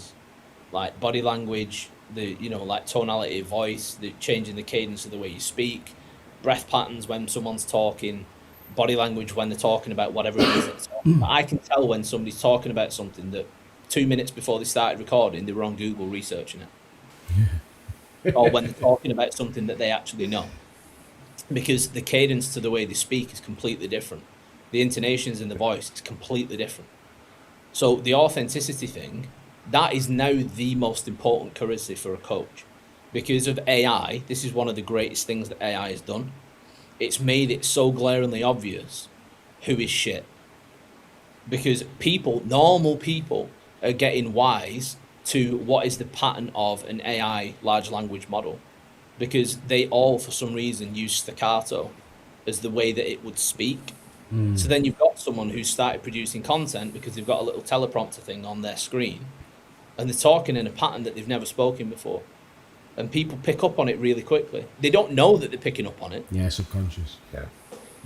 like, body language, like tonality of voice, the changing the cadence of the way you speak, breath patterns when someone's talking, body language when they're talking about whatever it is. I can tell when somebody's talking about something that 2 minutes before they started recording, they were on Google researching it. Or when they're talking about something that they actually know. Because the cadence to the way they speak is completely different. The intonations in the voice is completely different. So the authenticity thing, that is now the most important currency for a coach. Because of AI, this is one of the greatest things that AI has done. It's made it so glaringly obvious who is shit. Because normal people are getting wise to what is the pattern of an AI large language model. Because they all, for some reason, use staccato as the way that it would speak. So then you've got someone who's started producing content because they've got a little teleprompter thing on their screen. And they're talking in a pattern that they've never spoken before. And people pick up on it really quickly. They don't know that they're picking up on it. Yeah, subconscious. Yeah.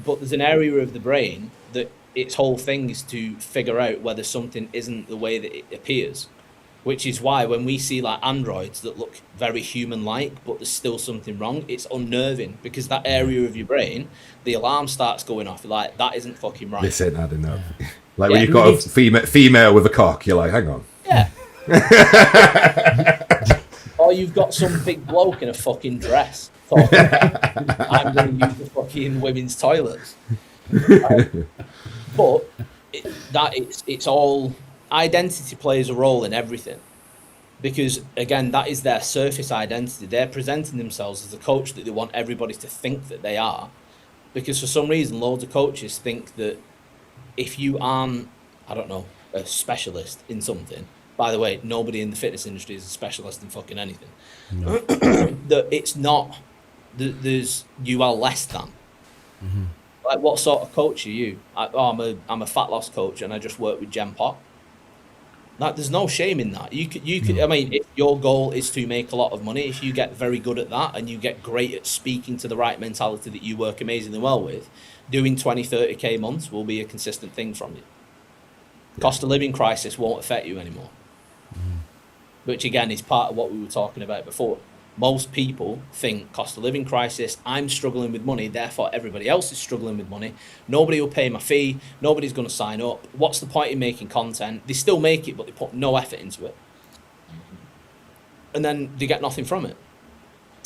But there's an area of the brain that its whole thing is to figure out whether something isn't the way that it appears. Which is why when we see like androids that look very human-like, but there's still something wrong, it's unnerving. Because that area of your brain, the alarm starts going off. You're like, that isn't fucking right. This ain't adding up. Like when you've got a female with a cock, you're like, hang on. Yeah. Or you've got some big bloke in a fucking dress talking about, I'm going to use the fucking women's toilets. But it's all, identity plays a role in everything. Because, again, that is their surface identity. They're presenting themselves as a coach that they want everybody to think that they are. Because for some reason, loads of coaches think that if you aren't, I don't know, a specialist in something, by the way, nobody in the fitness industry is a specialist in fucking anything. No. That it's not, you are less than. Mm-hmm. Like, what sort of coach are you? I'm a fat loss coach and I just work with Gen Pop. Like, there's no shame in that. You could. No. I mean, if your goal is to make a lot of money, if you get very good at that and you get great at speaking to the right mentality that you work amazingly well with, doing 20, 30K months will be a consistent thing from you. Cost of living crisis won't affect you anymore. Which again is part of what we were talking about before. Most people think cost of living crisis, I'm struggling with money, therefore everybody else is struggling with money. Nobody will pay my fee, nobody's going to sign up. What's the point in making content? They still make it, but they put no effort into it. And then they get nothing from it.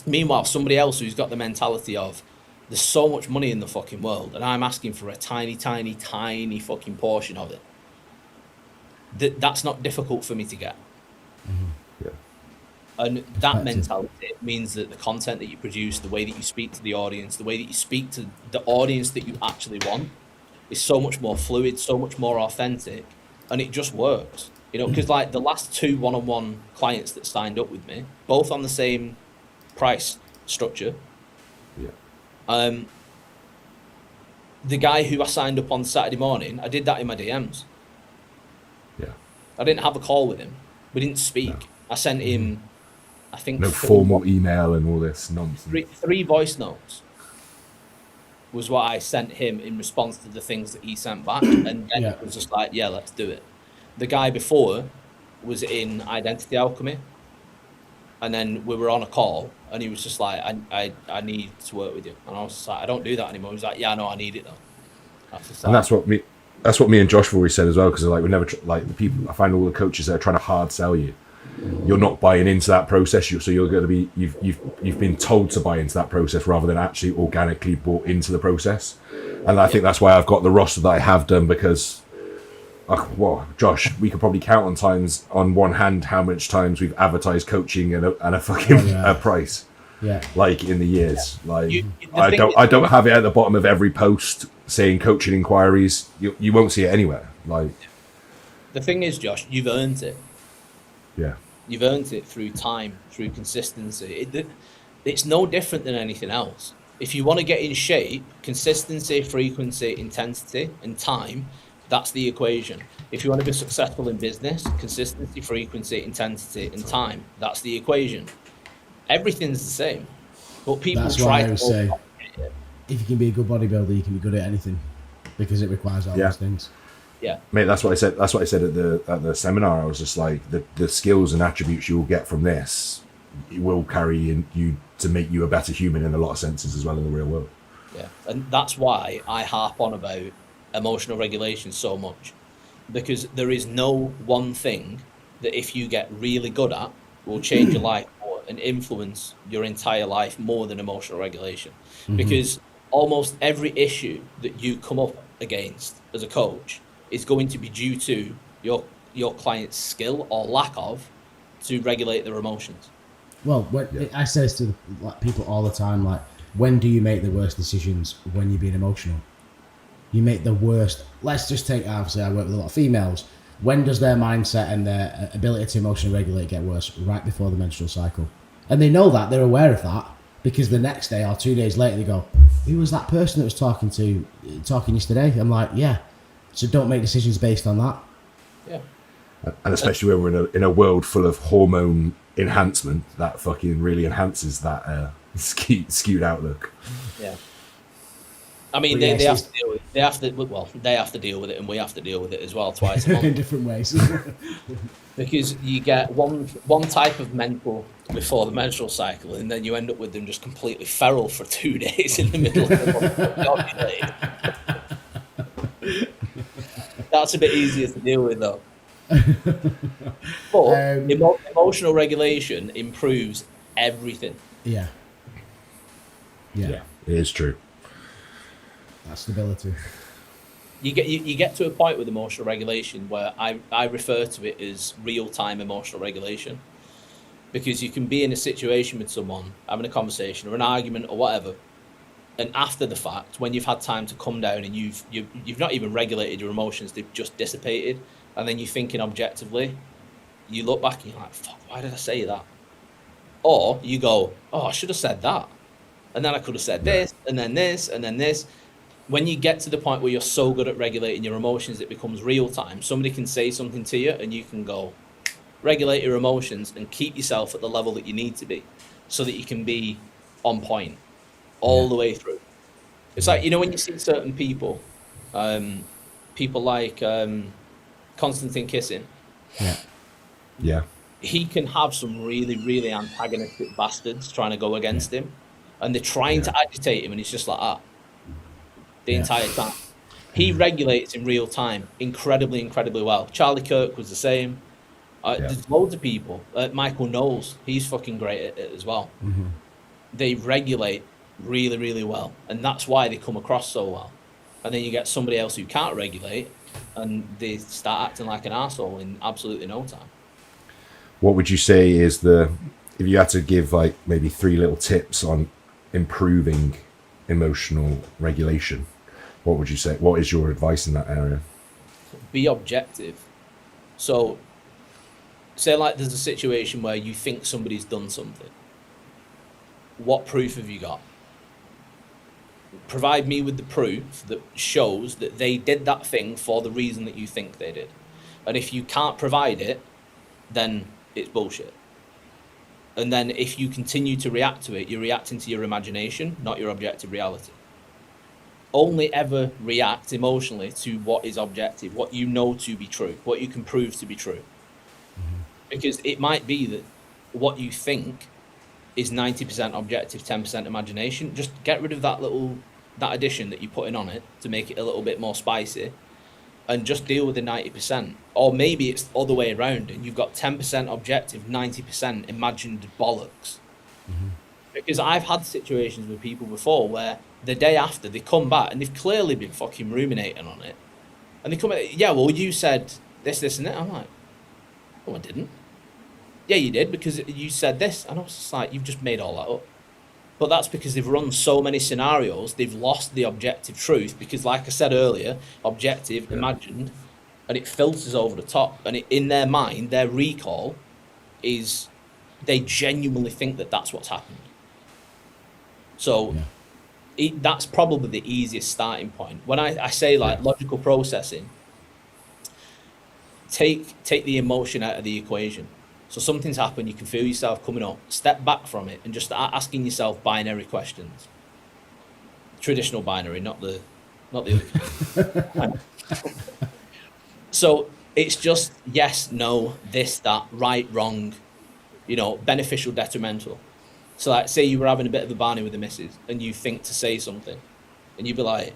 Meanwhile, somebody else who's got the mentality of, there's so much money in the fucking world, and I'm asking for a tiny, tiny, tiny fucking portion of it. That's not difficult for me to get. Mm-hmm. Yeah. And that mentality means that the content that you produce, the way that you speak to the audience, the way that you speak to the audience that you actually want is so much more fluid, so much more authentic, and it just works. You know, because like the last 2 one-on-one clients that signed up with me, both on the same price structure. Yeah. The guy who I signed up on Saturday morning, I did that in my DMs. Yeah. I didn't have a call with him. We didn't speak. No. I sent him, I think, No formal email and all this nonsense. three voice notes was what I sent him in response to the things that he sent back. And then Yeah. it was just like, yeah, let's do it. The guy before was in Identity Alchemy. And then we were on a call and he was just like, I need to work with you. And I was just like, I don't do that anymore. He was like, yeah, no, I need it though. And that's what me and Josh have always said as well, because like we never like the people. I find all the coaches that are trying to hard sell you. You're not buying into that process, so you're going to be you've been told to buy into that process rather than actually organically bought into the process. And I think that's why I've got the roster that I have done, because well, Josh, we could probably count on one hand how much times we've advertised coaching and a fucking a price. Yeah. Like in the years, like I don't have it at the bottom of every post saying coaching inquiries. You won't see it anywhere. Like the thing is, Josh, you've earned it. Yeah. You've earned it through time, through consistency. It's no different than anything else. If you want to get in shape, consistency, frequency, intensity, and time, that's the equation. If you want to be successful in business, consistency, frequency, intensity, and time, that's the equation. Everything's the same. But people That's try why I to would say, if you can be a good bodybuilder, you can be good at anything, because it requires all those things. Yeah, mate, that's what I said. That's what I said at the seminar. I was just like, the skills and attributes you will get from this will carry in you to make you a better human in a lot of senses as well in the real world. yeah, and that's why I harp on about emotional regulation so much, because there is no one thing that if you get really good at will change your life more and influence your entire life more than emotional regulation. Because almost every issue that you come up against as a coach is going to be due to your client's skill or lack of to regulate their emotions. Well, I say this to people all the time, like, when do you make the worst decisions? When you're being emotional. You make the worst. Let's just take, obviously, I work with a lot of females. When does their mindset and their ability to emotionally regulate get worse? Right before the menstrual cycle. And they know that, they're aware of that, because the next day or 2 days later they go, who was that person that was talking yesterday? I'm like, yeah. So don't make decisions based on that. Yeah. And especially when we're in a world full of hormone enhancement, that fucking really enhances that skewed outlook. Yeah. I mean, they have to deal with it. They have to deal with it, and we have to deal with it as well twice a month. In different ways. Because you get one type of mental before the menstrual cycle, and then you end up with them just completely feral for 2 days in the middle of the month. That's a bit easier to deal with, though. But emotional regulation improves everything. Yeah. Yeah, it is true. That stability. You get to a point with emotional regulation where I refer to it as real-time emotional regulation, because you can be in a situation with someone, having a conversation or an argument or whatever, and after the fact, when you've had time to come down and you've not even regulated your emotions, they've just dissipated, and then you're thinking objectively, you look back and you're like, fuck, why did I say that? Or you go, oh, I should have said that, and then I could have said this, and then this, and then this. When you get to the point where you're so good at regulating your emotions, it becomes real time. Somebody can say something to you and you can go, regulate your emotions and keep yourself at the level that you need to be so that you can be on point all the way through. It's like, you know, when you see certain people, people like Konstantin Kissing. Yeah. He can have some really, really antagonistic bastards trying to go against him, and they're trying to agitate him, and he's just like that. The entire time. He regulates in real time incredibly, incredibly well. Charlie Kirk was the same. There's loads of people. Michael Knowles, he's fucking great at it as well. They regulate really, really well, and that's why they come across so well. And then you get somebody else who can't regulate, and they start acting like an arsehole in absolutely no time. What would you say is if you had to give like maybe 3 little tips on improving emotional regulation, what would you say? What is your advice in that area? Be objective. So say like there's a situation where you think somebody's done something. What proof have you got? Provide me with the proof that shows that they did that thing for the reason that you think they did. And if you can't provide it, then it's bullshit. And then if you continue to react to it, you're reacting to your imagination, not your objective reality. Only ever react emotionally to what is objective, what you know to be true, what you can prove to be true. Because it might be that what you think is 90% objective, 10% imagination. Just get rid of that addition that you put in on it to make it a little bit more spicy, and just deal with the 90%. Or maybe it's the other way around and you've got 10% objective, 90% imagined bollocks. Because I've had situations with people before where the day after they come back and they've clearly been fucking ruminating on it. And they come back, yeah, well, you said this, and that. I'm like, oh, I didn't. Yeah, you did, because you said this. And I was just like, you've just made all that up. But that's because they've run so many scenarios, they've lost the objective truth. Because like I said earlier, objective, imagined, and it filters over the top. And in their mind, their recall is, they genuinely think that that's what's happened. So that's probably the easiest starting point. When I say like logical processing, take the emotion out of the equation. So something's happened, you can feel yourself coming up, step back from it and just start asking yourself binary questions. Traditional binary, not the other. So it's just yes, no, this, that, right, wrong, beneficial, detrimental. So like, say you were having a bit of a barney with the missus and you think to say something and you'd be like,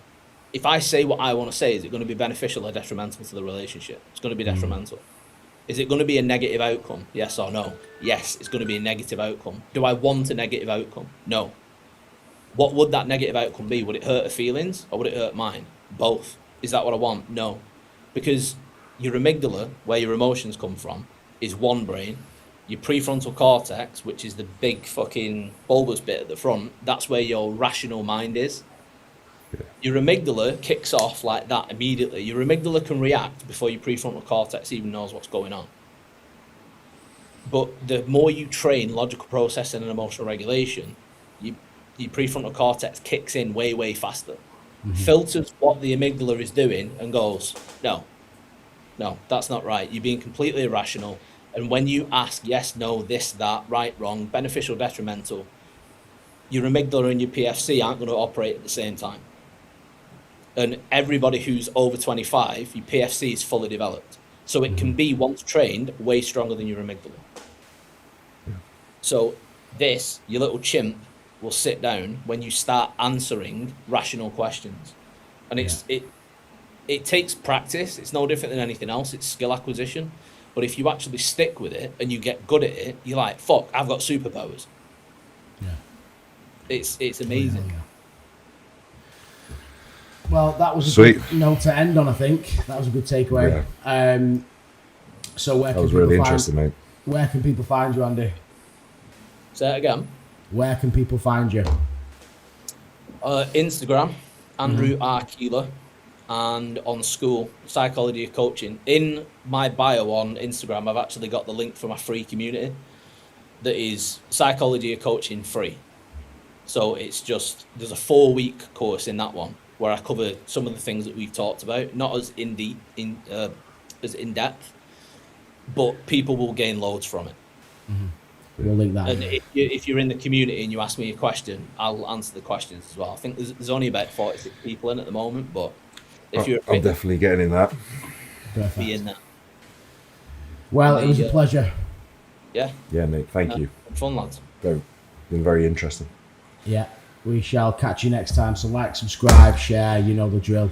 if I say what I want to say, is it going to be beneficial or detrimental to the relationship? It's going to be detrimental. Is it going to be a negative outcome? Yes or no? Yes, it's going to be a negative outcome. Do I want a negative outcome? No. What would that negative outcome be? Would it hurt her feelings or would it hurt mine? Both. Is that what I want? No. Because your amygdala, where your emotions come from, is one brain. Your prefrontal cortex, which is the big fucking bulbous bit at the front, that's where your rational mind is. Your amygdala kicks off like that immediately. Your amygdala can react before your prefrontal cortex even knows what's going on. But the more you train logical processing and emotional regulation, your prefrontal cortex kicks in way, way faster. Filters what the amygdala is doing and goes, no, that's not right. You're being completely irrational. And when you ask yes, no, this, that, right, wrong, beneficial, detrimental, your amygdala and your PFC aren't going to operate at the same time. And everybody who's over 25, your PFC is fully developed. So it can be, once trained, way stronger than your amygdala. So this, your little chimp, will sit down when you start answering rational questions. And it takes practice. It's no different than anything else. It's skill acquisition. But if you actually stick with it and you get good at it, you're like, fuck, I've got superpowers. Yeah. It's amazing. Yeah. Well, that was a Sweet good note to end on, I think. That was a good takeaway. Yeah. So where That can was people really find, interesting, mate. Where can people find you, Andy? Say that again. Where can people find you? Instagram, Andrew R. Keeler, and on school, Psychology of Coaching. In my bio on Instagram, I've actually got the link for my free community that is Psychology of Coaching free. So it's just, there's a 4-week course in that one where I cover some of the things that we've talked about, not as in depth, but people will gain loads from it. We'll link that. And if you're in the community and you ask me a question, I'll answer the questions as well. I think there's only about 46 people in at the moment, but if you're I'm definitely getting in that. Perfect. be in that. Well, it was a pleasure. Yeah. Yeah, mate. Thank you. Fun, lads. Been very interesting. Yeah, we shall catch you next time. So like, subscribe, share, you know the drill.